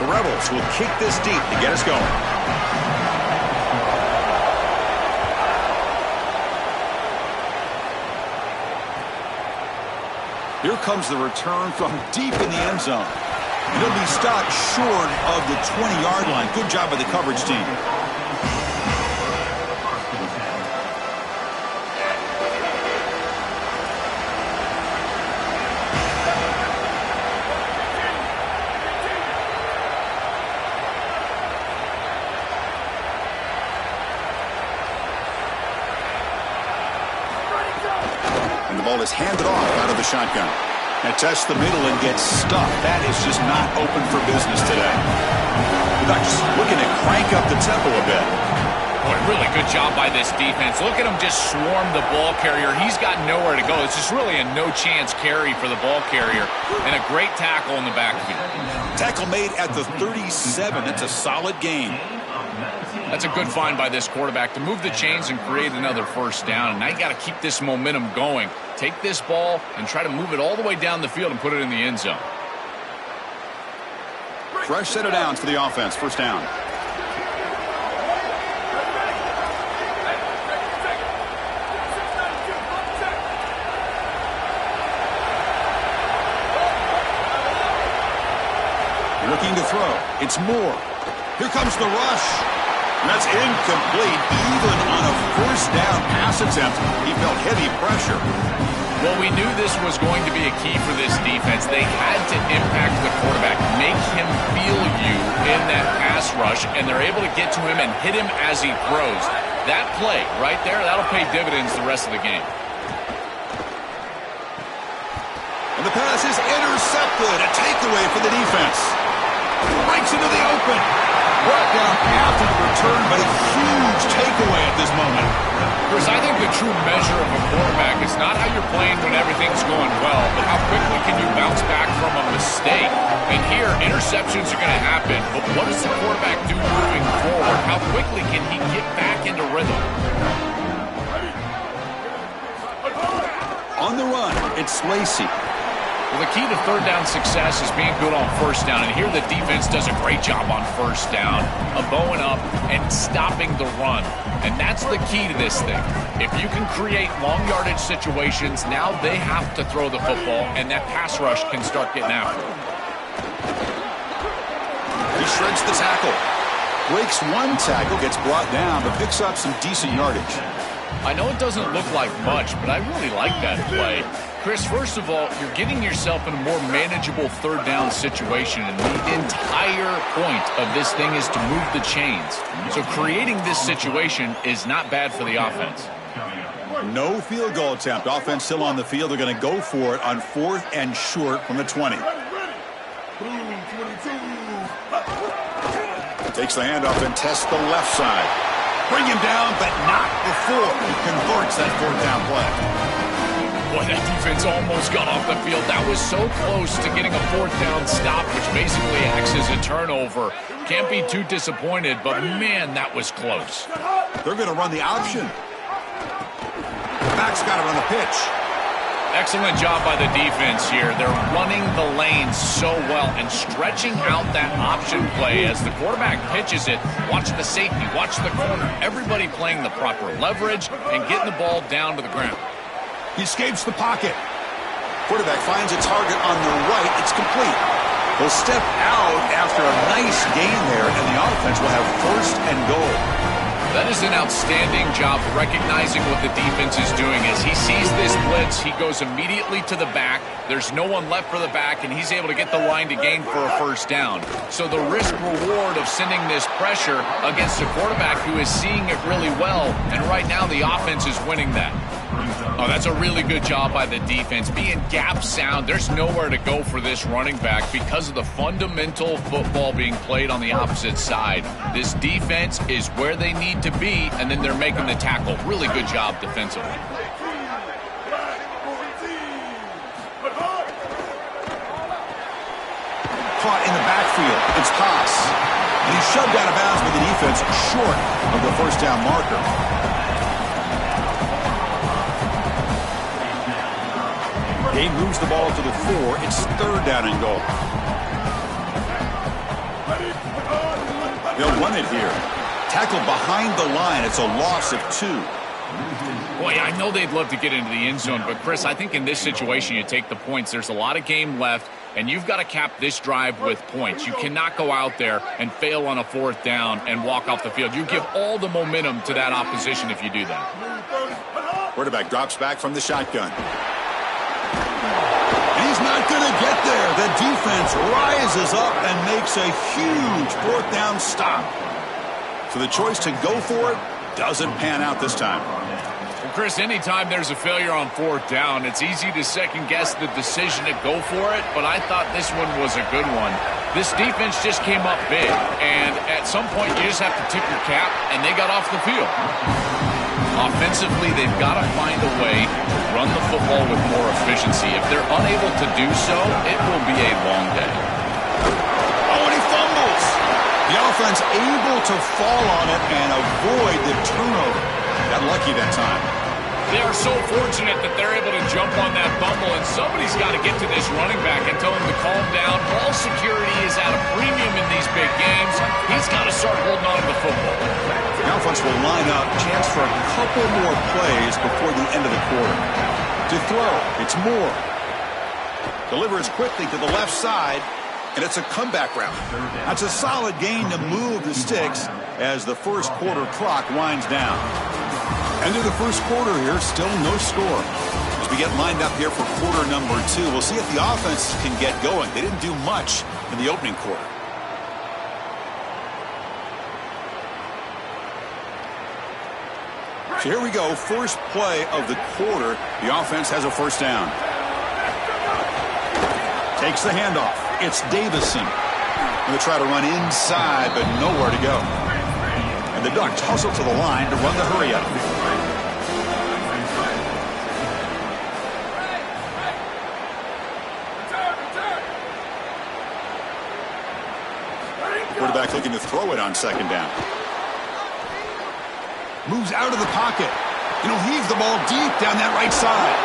The Rebels will kick this deep to get us going. Here comes the return from deep in the end zone. It'll be stopped short of the 20-yard line. Good job by the coverage team. And the ball is handed off out of the shotgun. Now tests the middle and gets stuffed. That is just not open for business today. The Ducks looking to crank up the tempo a bit. Boy, really good job by this defense. Look at him just swarm the ball carrier. He's got nowhere to go. It's just really a no-chance carry for the ball carrier. And a great tackle in the backfield. Tackle made at the 37. That's a solid gain. That's a good find by this quarterback to move the chains and create another first down. And now you got to keep this momentum going. Take this ball and try to move it all the way down the field and put it in the end zone. Fresh set of downs for the offense. First down. Looking to throw. It's Moore. Here comes the rush. And that's incomplete. Even on a first down pass attempt, he felt heavy pressure. Well, we knew this was going to be a key for this defense. They had to impact the quarterback, make him feel you in that pass rush, and they're able to get to him and hit him as he throws. That play right there, that'll pay dividends the rest of the game. And the pass is intercepted. A takeaway for the defense. Breaks into the open. Brought down after the return, but a huge takeaway at this moment. Chris, I think the true measure of a quarterback is not how you're playing when everything's going well, but how quickly can you bounce back from a mistake. And here, interceptions are going to happen, but what does the quarterback do moving forward? How quickly can he get back into rhythm? On the run, it's Lacey. Well, the key to third down success is being good on first down, and here the defense does a great job on first down of bowing up and stopping the run. And that's the key to this thing. If you can create long yardage situations, now they have to throw the football, and that pass rush can start getting after it. He shreds the tackle. Breaks one tackle, gets brought down, but picks up some decent yardage. I know it doesn't look like much, but I really like that play. Chris, first of all, you're getting yourself in a more manageable third down situation, and the entire point of this thing is to move the chains. So creating this situation is not bad for the offense. No field goal attempt. Offense still on the field. They're going to go for it on 4th and short from the 20. Takes the handoff and tests the left side. Bring him down, but not before he converts that 4th down play. Boy, that defense almost got off the field. That was so close to getting a 4th down stop, which basically acts as a turnover. Can't be too disappointed, but man, that was close. They're going to run the option. Back's got it on the pitch. Excellent job by the defense here. They're running the lanes so well and stretching out that option play as the quarterback pitches it. Watch the safety, watch the corner. Everybody playing the proper leverage and getting the ball down to the ground. He escapes the pocket. Quarterback finds a target on the right. It's complete. They'll step out after a nice gain there, and the offense will have 1st and goal. That is an outstanding job recognizing what the defense is doing. As he sees this blitz, he goes immediately to the back. There's no one left for the back, and he's able to get the line to gain for a first down. So the risk-reward of sending this pressure against a quarterback who is seeing it really well, and right now the offense is winning that. Oh, that's a really good job by the defense. Being gap sound, there's nowhere to go for this running back because of the fundamental football being played on the opposite side. This defense is where they need to be, and then they're making the tackle. Really good job defensively. Caught in the backfield. It's Haas. And he's shoved out of bounds by the defense short of the first down marker. Game moves the ball to the 4. It's third down and goal. They'll run it here. Tackled behind the line. It's a loss of 2. Boy, I know they'd love to get into the end zone, but Chris, I think in this situation you take the points. There's a lot of game left, and you've got to cap this drive with points. You cannot go out there and fail on a fourth down and walk off the field. You give all the momentum to that opposition if you do that. Quarterback drops back from the shotgun. And he's not going to get there. The defense rises up and makes a huge fourth down stop. So the choice to go for it doesn't pan out this time. Well, Chris, anytime there's a failure on fourth down, it's easy to second-guess the decision to go for it, but I thought this one was a good one. This defense just came up big, and at some point you just have to tip your cap, and they got off the field. Offensively, they've got to find a way to run the football with more efficiency. If they're unable to do so, it will be a long day. Oh, and he fumbles. The offense able to fall on it and avoid the turnover. Got lucky that time. They are so fortunate that they're able to jump on that fumble, and somebody's got to get to this running back and tell him to calm down. Ball security is at a premium in these big games. He's got to start holding on to the football. The offense will line up, chance for a couple more plays before the end of the quarter. To throw, it's Moore. Delivers quickly to the left side, and it's a comeback route. That's a solid gain to move the sticks as the first quarter clock winds down. End of the first quarter here, still no score. As we get lined up here for quarter number 2, we'll see if the offense can get going. They didn't do much in the opening quarter. So here we go, first play of the quarter. The offense has a first down. Takes the handoff. It's Davison. Going to try to run inside, but nowhere to go. And the Ducks hustle to the line to run the hurry up. Quarterback looking to throw it on second down. Moves out of the pocket. Heave the ball deep down that right side.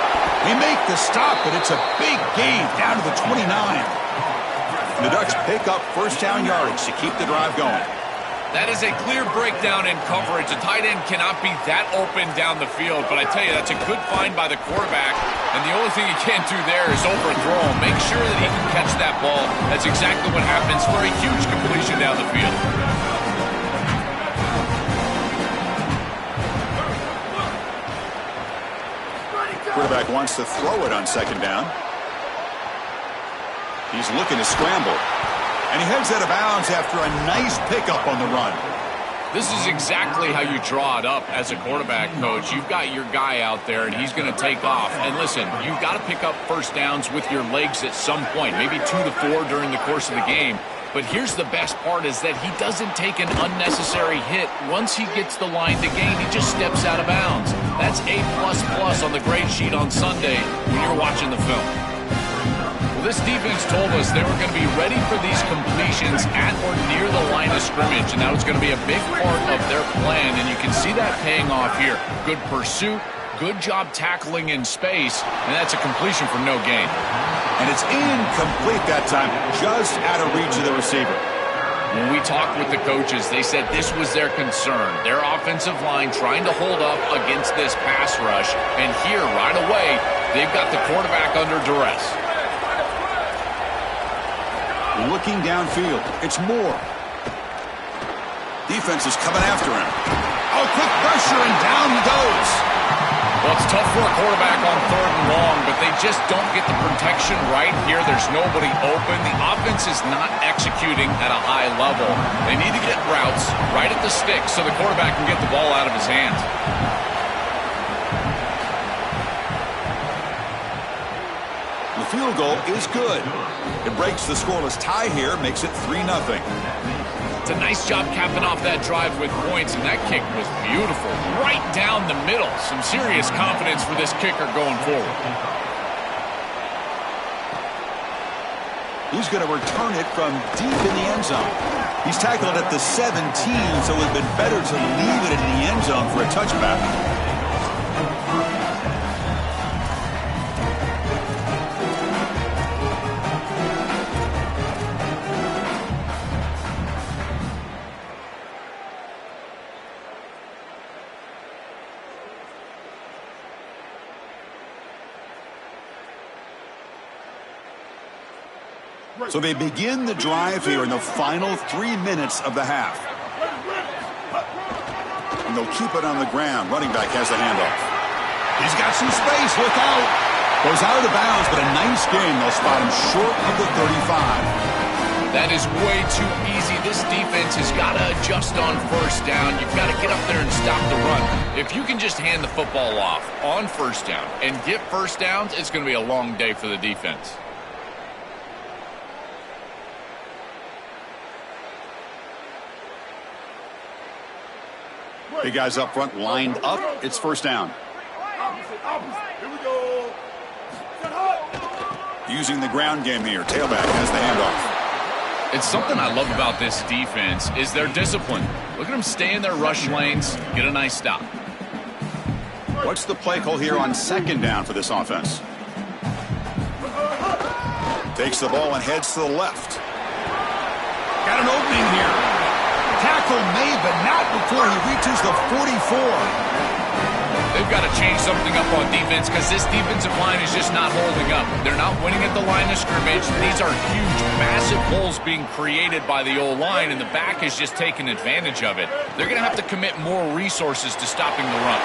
They make the stop, but it's a big gain down to the 29. And the Ducks pick up first down yardage to keep the drive going. That is a clear breakdown in coverage. A tight end cannot be that open down the field, but I tell you, that's a good find by the quarterback, and the only thing he can't do there is overthrow him. Make sure that he can catch that ball. That's exactly what happens for a huge completion down the field. Quarterback wants to throw it on second down. He's looking to scramble. And he heads out of bounds after a nice pickup on the run. This is exactly how you draw it up as a quarterback, coach. You've got your guy out there, and he's going to take off. And listen, you've got to pick up first downs with your legs at some point, maybe 2 to 4 during the course of the game. But here's the best part is that he doesn't take an unnecessary hit. Once he gets the line to gain, he just steps out of bounds. That's A++ on the grade sheet on Sunday when you're watching the film. This defense told us they were going to be ready for these completions at or near the line of scrimmage, and that was going to be a big part of their plan, and you can see that paying off here. Good pursuit, good job tackling in space, and that's a completion for no gain. And it's incomplete that time, just out of reach of the receiver. When we talked with the coaches, they said this was their concern. Their offensive line trying to hold up against this pass rush, and here, right away, they've got the quarterback under duress. Looking downfield, it's Moore. defense is coming after him. Oh, quick pressure, and down he goes. Well, it's tough for a quarterback on 3rd and long, but they just don't get the protection right here. There's nobody open. The offense is not executing at a high level. They need to get routes right at the stick so the quarterback can get the ball out of his hands. The field goal is good. It breaks the scoreless tie here, makes it 3-0. It's a nice job capping off that drive with points, and that kick was beautiful. Right down the middle. Some serious confidence for this kicker going forward. He's going to return it from deep in the end zone. He's tackled at the 17, so it would have been better to leave it in the end zone for a touchback. So they begin the drive here in the final 3 minutes of the half. And they'll keep it on the ground. Running back has the handoff. He's got some space. Look out. Goes out of bounds, but a nice game. They'll spot him short of the 35. That is way too easy. This defense has got to adjust on 1st down. You've got to get up there and stop the run. If you can just hand the football off on 1st down and get 1st downs, it's going to be a long day for the defense. Big guys up front lined up. It's 1st down. Here we go. Using the ground game here. Tailback has the handoff. It's something I love about this defense is their discipline. Look at them stay in their rush lanes, get a nice stop. What's the play call here on 2nd down for this offense? Takes the ball and heads to the left. Got an opening here. Tackle made, but not before he reaches the 44. They've got to change something up on defense because this defensive line is just not holding up. They're not winning at the line of scrimmage. These are huge, massive holes being created by the O-line, and the back is just taking advantage of it. They're going to have to commit more resources to stopping the run.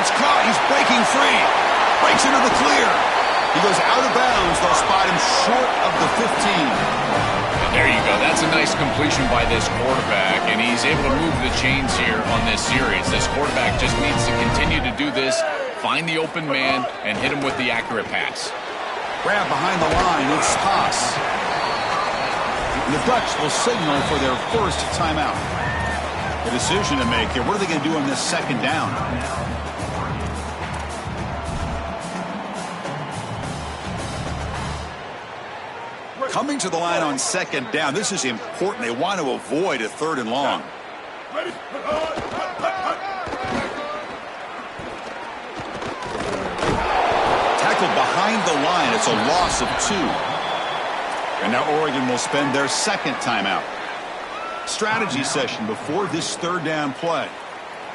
It's caught. He's breaking free. Breaks into the clear. He goes out of bounds. They'll spot him short of the 15. There you go. That's a nice completion by this quarterback, and he's able to move the chains here on this series. This quarterback just needs to continue to do this, find the open man, and hit him with the accurate pass. Grab behind the line. It's Haas. The Dutch will signal for their 1st timeout. A decision to make here. What are they going to do on this 2nd down? Coming to the line on 2nd down. This is important. They want to avoid a 3rd and long. Tackled behind the line. It's a loss of 2. And now Oregon will spend their 2nd timeout. Strategy session before this 3rd down play.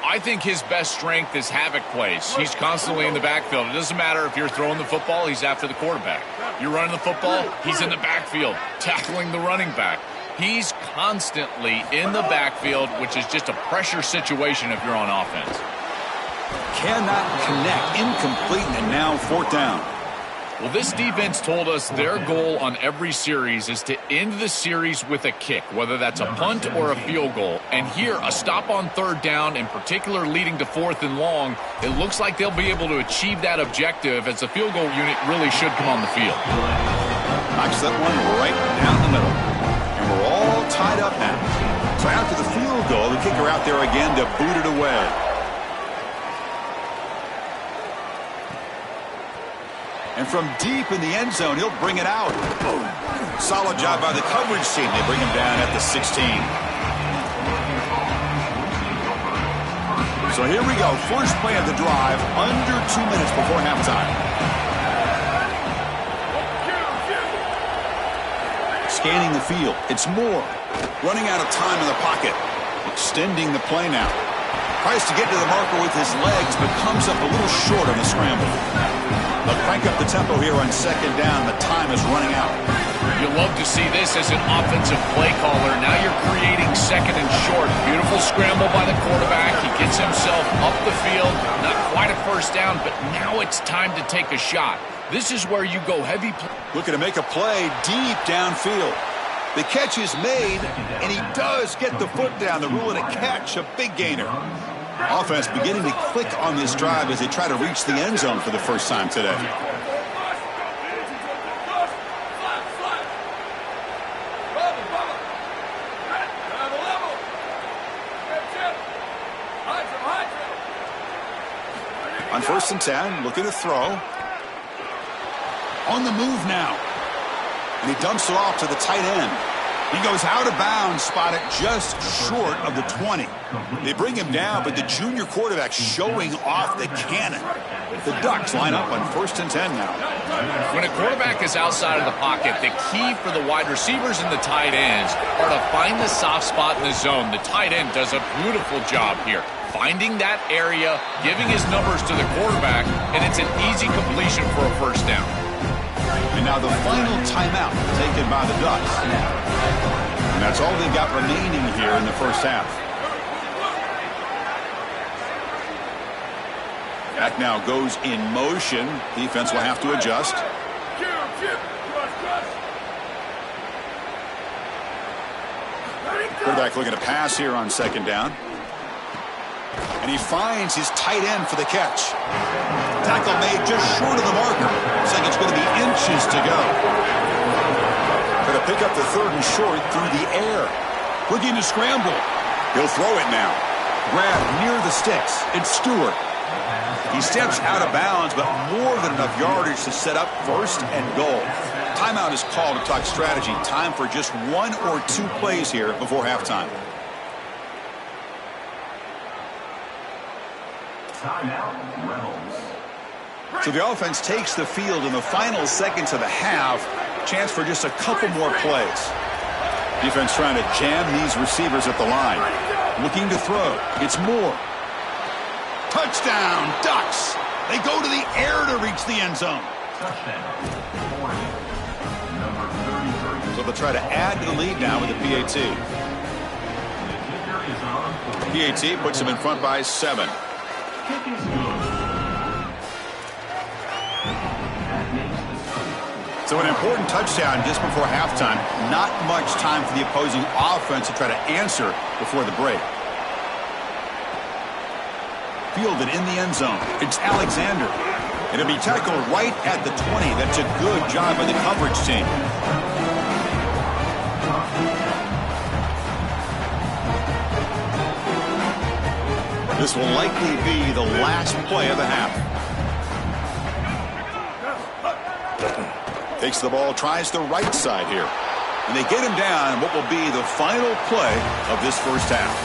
I think his best strength is havoc plays. He's constantly in the backfield. It doesn't matter if you're throwing the football, he's after the quarterback. You're running the football, he's in the backfield, tackling the running back. He's constantly in the backfield, which is just a pressure situation if you're on offense. Cannot connect. Incomplete, and now 4th down. Well, this defense told us their goal on every series is to end the series with a kick, whether that's a punt or a field goal. And here, a stop on 3rd down, in particular leading to 4th and long, it looks like they'll be able to achieve that objective as the field goal unit really should come on the field. Knocks that one right down the middle. And we're all tied up now. So after the field goal, the kicker out there again to boot it away. And from deep in the end zone, he'll bring it out. Solid job by the coverage team. They bring him down at the 16. So here we go. First play of the drive, under 2 minutes before halftime. Scanning the field. It's Moore. Running out of time in the pocket. Extending the play now. Tries to get to the marker with his legs, but comes up a little short on the scramble. They'll crank up the tempo here on 2nd down. The time is running out. You love to see this as an offensive play caller. Now you're creating second and short. Beautiful scramble by the quarterback. He gets himself up the field. Not quite a first down, but now it's time to take a shot. This is where you go heavy. Looking to make a play deep downfield. The catch is made, and he does get the foot down. The rule of a catch, a big gainer. Offense beginning to click on this drive as they try to reach the end zone for the first time today. On 1st and 10, looking to throw. On the move now. And he dumps it off to the tight end. He goes out of bounds, spotted just short of the 20. They bring him down, but the junior quarterback showing off the cannon. The Ducks line up on 1st and 10 now. When a quarterback is outside of the pocket, the key for the wide receivers and the tight ends are to find the soft spot in the zone. The tight end does a beautiful job here, finding that area, giving his numbers to the quarterback, and it's an easy completion for a first down. And now the final timeout taken by the Ducks. And that's all they've got remaining here in the first half. Back now goes in motion. Defense will have to adjust. Quarterback looking to pass here on 2nd down. And he finds his tight end for the catch. Tackle made just short of the marker. Looks like it's going to be inches to go. Going to pick up the 3rd and short through the air. Looking to scramble. He'll throw it now. Grab near the sticks. It's Stewart. He steps out of bounds, but more than enough yardage to set up 1st and goal. Timeout is called to talk strategy. Time for just 1 or 2 plays here before halftime. Timeout, Rebels. So the offense takes the field in the final seconds of the half. Chance for just a couple more plays. Defense trying to jam these receivers at the line. Looking to throw. It's Moore. Touchdown, Ducks. They go to the air to reach the end zone. Touchdown, 40. Number 33. So they'll try to add to the lead now with the PAT. The kicker is on 40. PAT puts them in front by 7. Kick is good. That makes the score. So an important touchdown just before halftime. Not much time for the opposing offense to try to answer before the break. Fielded in the end zone. It's Alexander. It'll be tackled right at the 20. That's a good job by the coverage team. This will likely be the last play of the half. Takes the ball, tries the right side here. And they get him down in what will be the final play of this first half.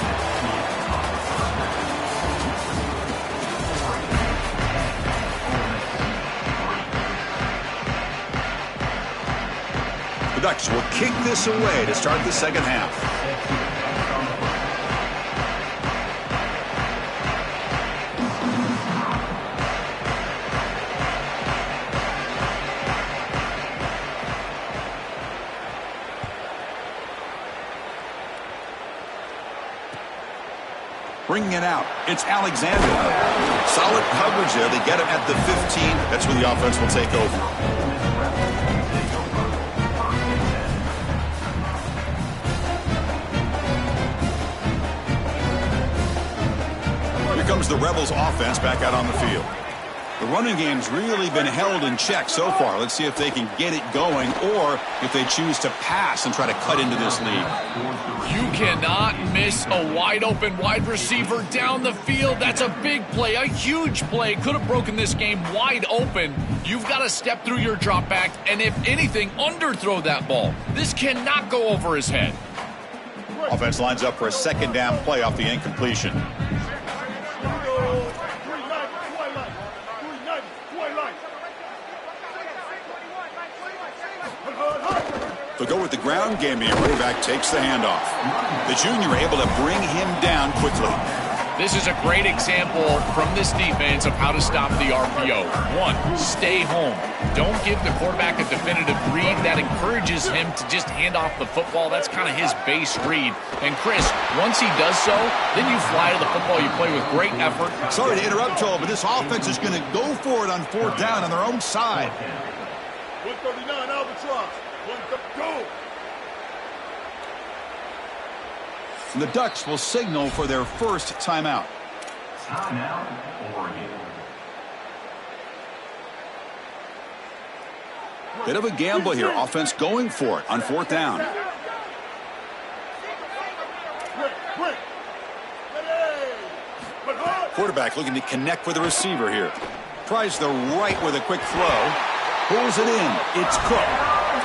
The Ducks will kick this away to start the second half. Bringing it out, it's Alexander. Solid coverage there. They get him at the 15. That's where the offense will take over. Here comes the Rebels offense back out on the field. The running game's really been held in check so far. Let's see if they can get it going or if they choose to pass and try to cut into this lead. You cannot miss a wide-open wide receiver down the field. That's a big play, a huge play. Could have broken this game wide open. You've got to step through your drop back and, if anything, underthrow that ball. This cannot go over his head. Offense lines up for a second down play off the incompletion. They'll go with the ground game here. Running back takes the handoff. The junior able to bring him down quickly. This is a great example from this defense of how to stop the RPO. One, stay home. Don't give the quarterback a definitive read. That encourages him to just hand off the football. That's kind of his base read. And Chris, once he does so, then you fly to the football. You play with great effort. Sorry to interrupt, Joel, but this offense is going to go for it on 4th down on their own side. 139 Albatross. Go! And the Ducks will signal for their first timeout. Timeout, Oregon. Bit of a gamble here. Offense going for it on 4th down. Quarterback looking to connect with the receiver here. Tries the right with a quick throw. Pulls it in. It's Cook.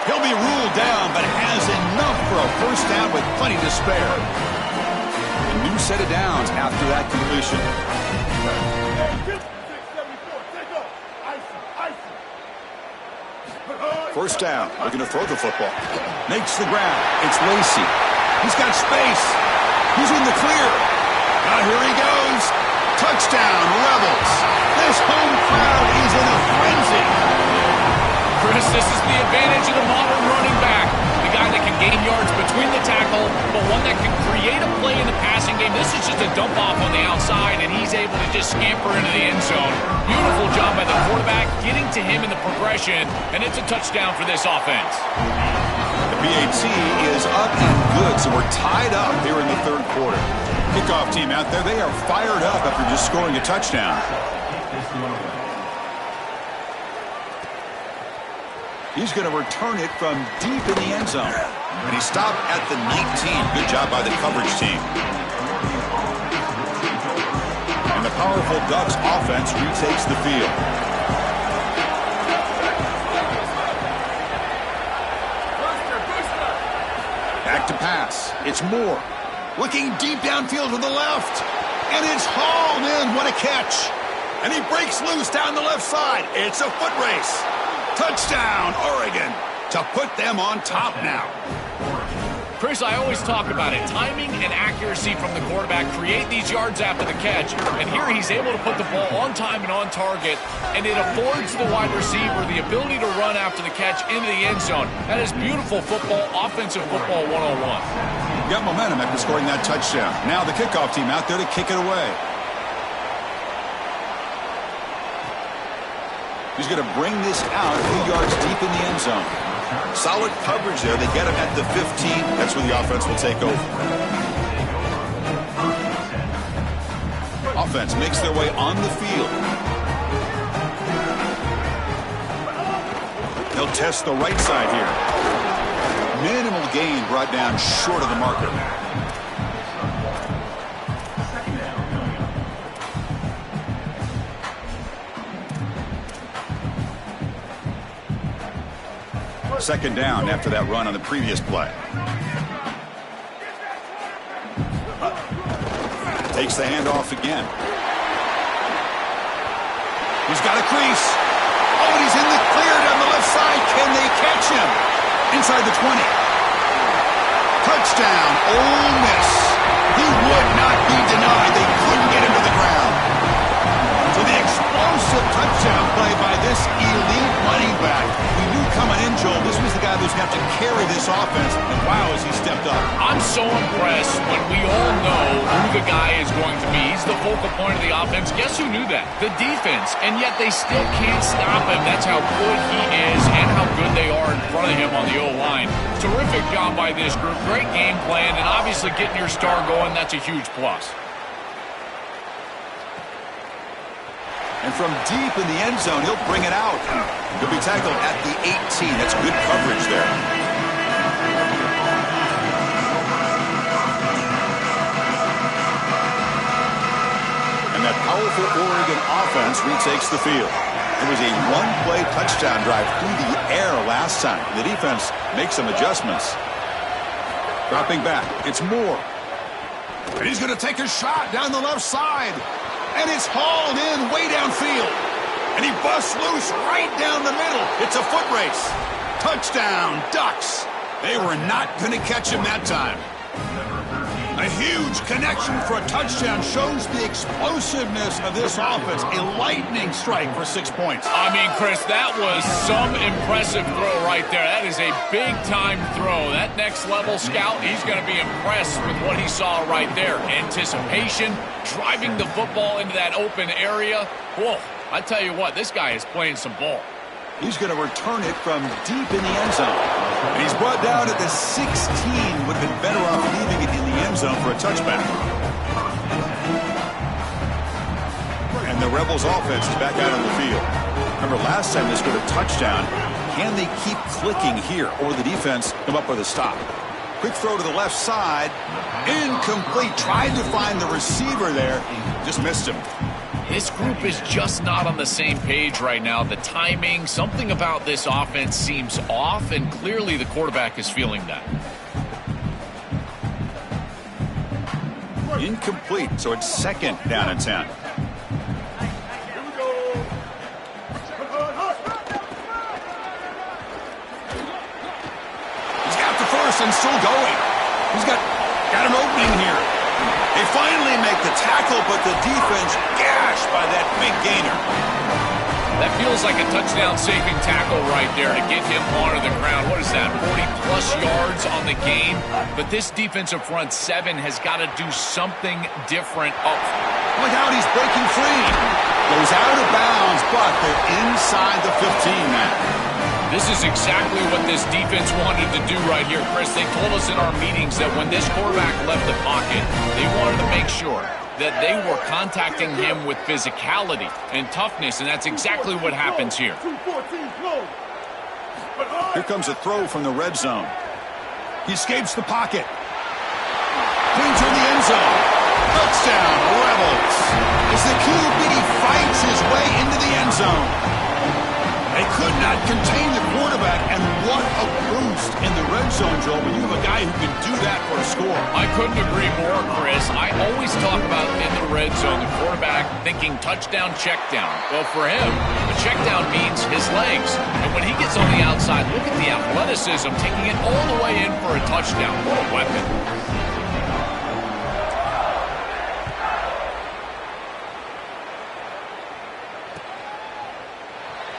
He'll be ruled down, but has enough for a first down with plenty to spare. A new set of downs after that completion. First down, looking to throw the football. Makes the grab. It's Lacy. He's got space. He's in the clear. Now here he goes. Touchdown, Rebels. This home crowd is in a frenzy. Chris, this is the advantage of the modern running back. The guy that can gain yards between the tackle, but one that can create a play in the passing game. This is just a dump off on the outside, and he's able to just scamper into the end zone. Beautiful job by the quarterback, getting to him in the progression, and it's a touchdown for this offense. The PAT is up and good, so we're tied up here in the 3rd quarter. Kickoff team out there, they are fired up after just scoring a touchdown. He's going to return it from deep in the end zone. And he stopped at the 19. Good job by the coverage team. And the powerful Ducks offense retakes the field. Back to pass. It's Moore. Looking deep downfield to the left. And it's hauled in. What a catch. And he breaks loose down the left side. It's a foot race. Touchdown, Oregon, to put them on top now. Chris, I always talk about it. Timing and accuracy from the quarterback create these yards after the catch. And here he's able to put the ball on time and on target. And it affords the wide receiver the ability to run after the catch into the end zone. That is beautiful football, offensive football 101. Got momentum after scoring that touchdown. Now the kickoff team out there to kick it away. He's going to bring this out a few yards deep in the end zone. Solid coverage there. They get him at the 15. That's where the offense will take over. Offense makes their way on the field. They'll test the right side here. Minimal gain brought down short of the marker. Second down after that run on the previous play. Takes the handoff again. He's got a crease. Oh, and he's in the clear down the left side. Can they catch him? Inside the 20. Touchdown, Ole Miss. He would not be denied. They couldn't get him to the ground. So the explosive touchdown play by this elite running back. We knew coming in, Joel, this was the guy who's going to have to carry this offense. And wow, has he stepped up. I'm so impressed when we all know who the guy is going to be. He's the focal point of the offense. Guess who knew that? The defense. And yet they still can't stop him. That's how good he is and how good they are in front of him on the O-line. Terrific job by this group. Great game plan. And obviously getting your star going, that's a huge plus. And from deep in the end zone, he'll bring it out. He'll be tackled at the 18. That's good coverage there. And that powerful Oregon offense retakes the field. It was a one-play touchdown drive through the air last time. The defense makes some adjustments. Dropping back, it's Moore. And he's going to take a shot down the left side. And it's hauled in way downfield. And he busts loose right down the middle. It's a foot race. Touchdown, Ducks. They were not going to catch him that time. Nice huge connection for a touchdown shows the explosiveness of this offense. A lightning strike for 6 points. I mean, Chris, that was some impressive throw right there. That is a big-time throw. That next-level scout, he's going to be impressed with what he saw right there. Anticipation, driving the football into that open area. Whoa, I tell you what, this guy is playing some ball. He's going to return it from deep in the end zone. And he's brought down at the 16. Would have been better off leaving it in the end zone for a touchback. And the Rebels offense is back out on the field. Remember, last time they scored a touchdown. Can they keep clicking here, or the defense come up with a stop? Quick throw to the left side. Incomplete. Tried to find the receiver there. Just missed him. This group is just not on the same page right now. The timing, something about this offense seems off, and clearly the quarterback is feeling that. Incomplete, so it's second down and 10. Here we go. He's got the first and still going. He's got an opening here. They finally make the tackle, but the defense gashed by that big gainer. That feels like a touchdown-saving tackle right there to get him onto the ground. What is that, 40-plus yards on the game? But this defensive front seven has got to do something different up. Look out, he's breaking free. Goes out of bounds, but they're inside the 15 now. This is exactly what this defense wanted to do right here, Chris. They told us in our meetings that when this quarterback left the pocket, they wanted to make sure that they were contacting him with physicality and toughness, and that's exactly what happens here. Here comes a throw from the red zone. He escapes the pocket. Clean to the end zone. Touchdown, Rebels. As the QB fights his way into the end zone. They could not contain the quarterback, and what a boost in the red zone, Joe, when you have a guy who can do that for a score. I couldn't agree more, Chris. I always talk about in the red zone, the quarterback thinking touchdown, check down. Well, for him, the check down means his legs. And when he gets on the outside, look at the athleticism, taking it all the way in for a touchdown. What a weapon.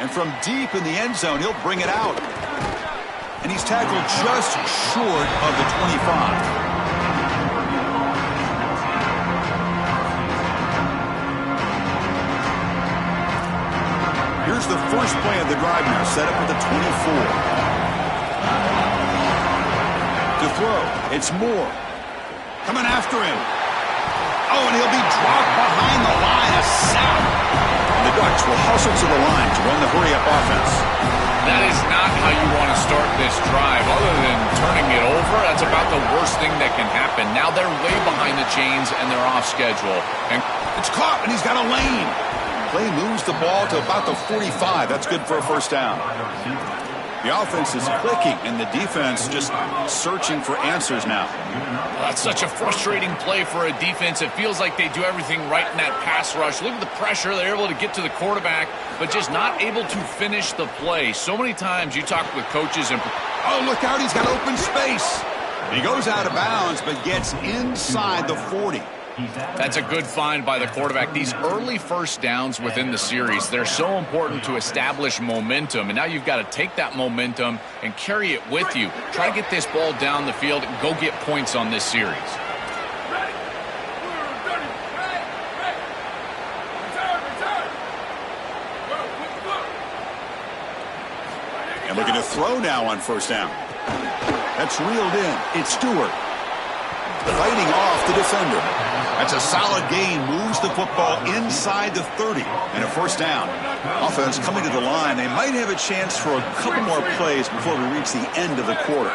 And from deep in the end zone, he'll bring it out. And he's tackled just short of the 25. Here's the first play of the drive now, set up at the 24. To throw, it's Moore. Coming after him. Oh, and he'll be dropped behind the line of South. The Ducks will hustle to the line to run the hurry-up offense. That is not how you want to start this drive. Other than turning it over, that's about the worst thing that can happen. Now they're way behind the chains, and they're off schedule. And it's caught, and he's got a lane. Play moves the ball to about the 45. That's good for a first down. The offense is clicking, and the defense just searching for answers now. That's such a frustrating play for a defense. It feels like they do everything right in that pass rush. Look at the pressure. They're able to get to the quarterback, but just not able to finish the play. So many times you talk with coaches and... Oh, look out. He's got open space. He goes out of bounds, but gets inside the 40. That's a good find by the quarterback. These early first downs within the series, they're so important to establish momentum. And now you've got to take that momentum and carry it with you. Try to get this ball down the field and go get points on this series. And looking to throw now on first down. That's reeled in. It's Stewart. Fighting off the defender. That's a solid gain. Moves the football inside the 30. And a first down. Offense coming to the line. They might have a chance for a couple more plays before we reach the end of the quarter.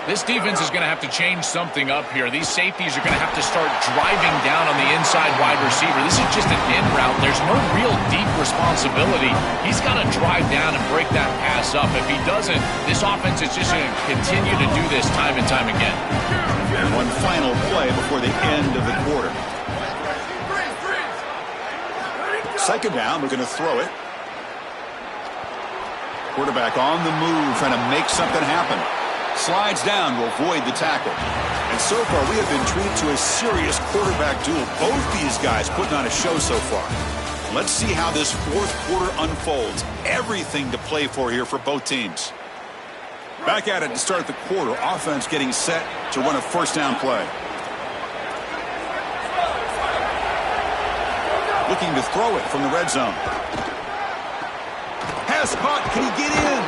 This defense is going to have to change something up here. These safeties are going to have to start driving down on the inside wide receiver. This is just an in route. There's no real deep responsibility. He's got to drive down and break that pass up. If he doesn't, this offense is just going to continue to do this time and time again. And one final play before the end of the quarter. Second down, we're going to throw it. Quarterback on the move, trying to make something happen. Slides down to avoid the tackle. And so far, we have been treated to a serious quarterback duel. Both these guys putting on a show so far. Let's see how this fourth quarter unfolds. Everything to play for here for both teams. Back at it to start the quarter. Offense getting set to run a first down play. Looking to throw it from the red zone. Pass caught. Can he get in?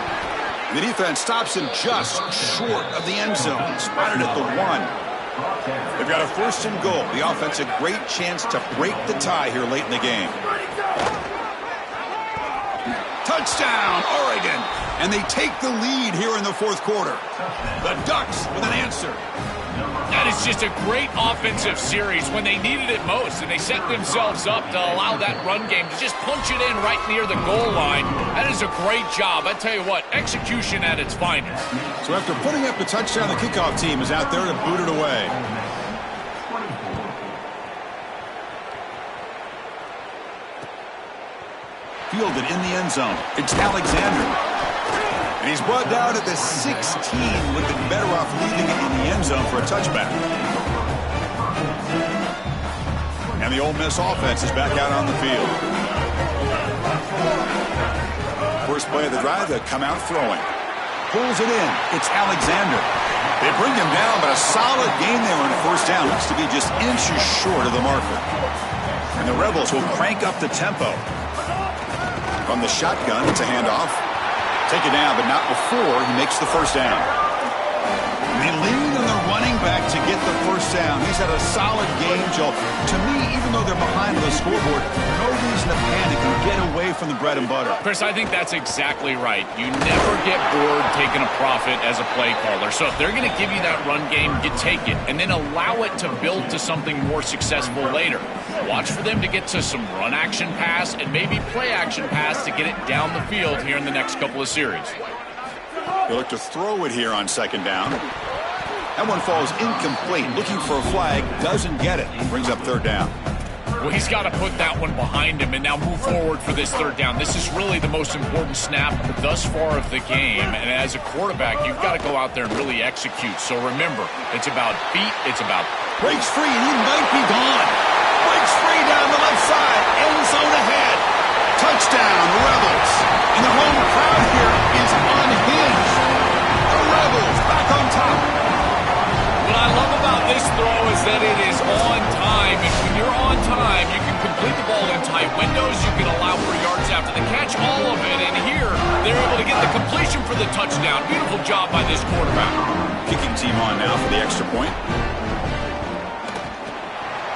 The defense stops him just short of the end zone. Spotted at the 1. They've got a first and goal. The offense a great chance to break the tie here late in the game. Touchdown, Oregon. And they take the lead here in the fourth quarter. The Ducks with an answer. That is just a great offensive series when they needed it most, and they set themselves up to allow that run game to just punch it in right near the goal line. That is a great job. I tell you what, execution at its finest. So after putting up the touchdown, the kickoff team is out there to boot it away. Fielded in the end zone. It's Alexander. And he's brought down at the 16. Would have been better off leaving it in the end zone for a touchback. And the Ole Miss offense is back out on the field. First play of the drive, they come out throwing. Pulls it in. It's Alexander. They bring him down, but a solid game there on first down. Looks to be just inches short of the marker. And the Rebels will crank up the tempo. From the shotgun, it's a handoff. Take it down, but not before he makes the first down. They lean on the running back to get the first down. He's had a solid game, Joe. To me, even though they're behind the scoreboard, no reason to panic and get away from the bread and butter. Chris, I think that's exactly right. You never get bored taking a profit as a play caller. So if they're going to give you that run game, you take it, and then allow it to build to something more successful later. Watch for them to get to some run action pass and maybe play action pass to get it down the field here in the next couple of series. They look to throw it here on second down. That one falls incomplete. Looking for a flag, doesn't get it. Brings up third down. Well, he's got to put that one behind him and now move forward for this third down. This is really the most important snap thus far of the game. And as a quarterback, you've got to go out there and really execute. So remember, it's about feet, it's about... Breaks free, and he might be gone. Breaks free down the left side. End zone ahead. Touchdown, Rebels. And the home crowd here is unhinged. The Rebels back on top. What I love about this throw is that it is on time. And when you're on time, you can complete the ball in tight windows. You can allow for yards after the catch, all of it. And here, they're able to get the completion for the touchdown. Beautiful job by this quarterback. Kicking team on now for the extra point.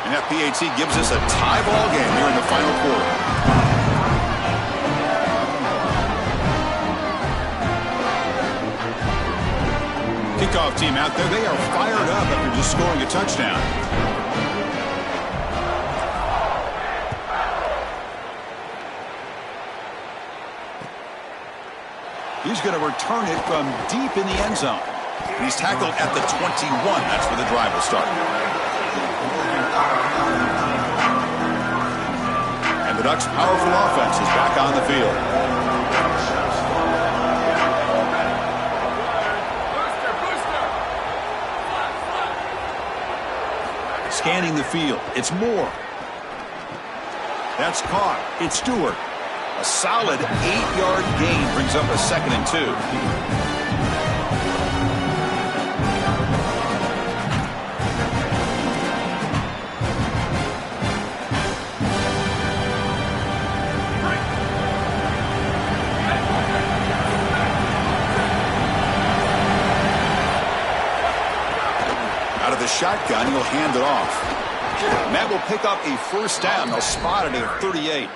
And that PAT gives us a tie ball game here in the final quarter. Kickoff team out there. They are fired up after just scoring a touchdown. He's going to return it from deep in the end zone. He's tackled at the 21. That's where the drive will start. And the Ducks' powerful offense is back on the field. Scanning the field. It's Moore. That's caught. It's Stewart. A solid 8-yard gain brings up a 2nd and 2. Shotgun, he'll hand it off. And that will pick up a first down. They'll spot it at 38.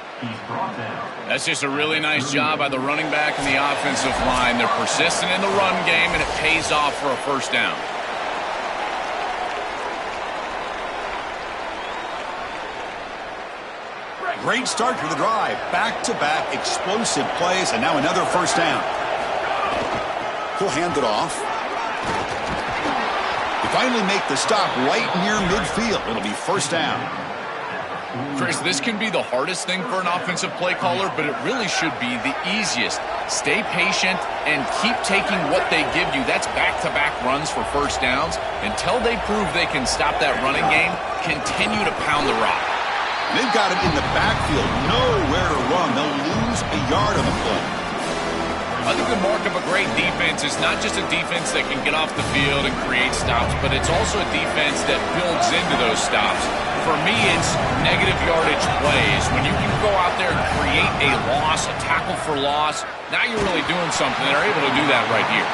That's just a really nice job by the running back and the offensive line. They're persistent in the run game, and it pays off for a first down. Great start to the drive. Back-to-back explosive plays, and now another first down. He'll hand it off. Finally make the stop right near midfield. It'll be first down. Chris, this can be the hardest thing for an offensive play caller, but it really should be the easiest. Stay patient and keep taking what they give you. That's back-to-back runs for first downs. Until they prove they can stop that running game, continue to pound the rock. They've got him in the backfield, nowhere to run. They'll lose a yard on the play. I think the mark of a great defense is not just a defense that can get off the field and create stops, but it's also a defense that builds into those stops. For me, it's negative yardage plays. When you can go out there and create a loss, a tackle for loss, now you're really doing something. They're able to do that right here.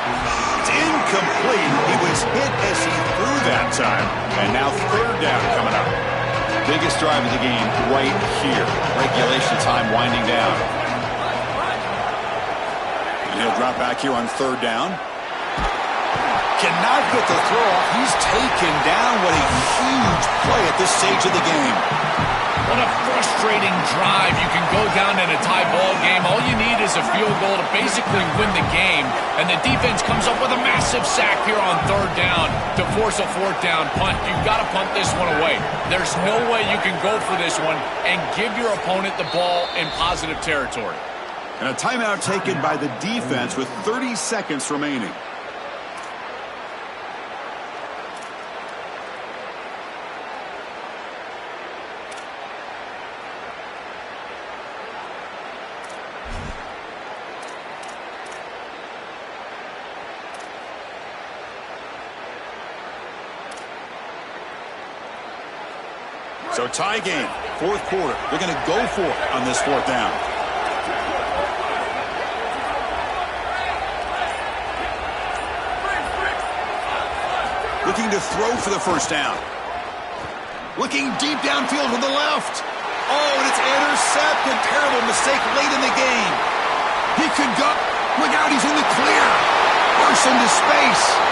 It's incomplete. He was hit as he threw that time. And now third down coming up. Biggest drive of the game right here. Regulation time winding down. And he'll drop back here on third down. Cannot get the throw off. He's taken down. What a huge play at this stage of the game. What a frustrating drive. You can go down in a tie ball game. All you need is a field goal to basically win the game. And the defense comes up with a massive sack here on third down to force a fourth down punt. You've got to punt this one away. There's no way you can go for this one and give your opponent the ball in positive territory. And a timeout taken by the defense with 30 seconds remaining. So tie game, fourth quarter. They're going to go for it on this fourth down. Looking to throw for the first down. Looking deep downfield with the left. Oh, and it's intercepted. Terrible mistake late in the game. He could go. Look out, he's in the clear. Bursts into space.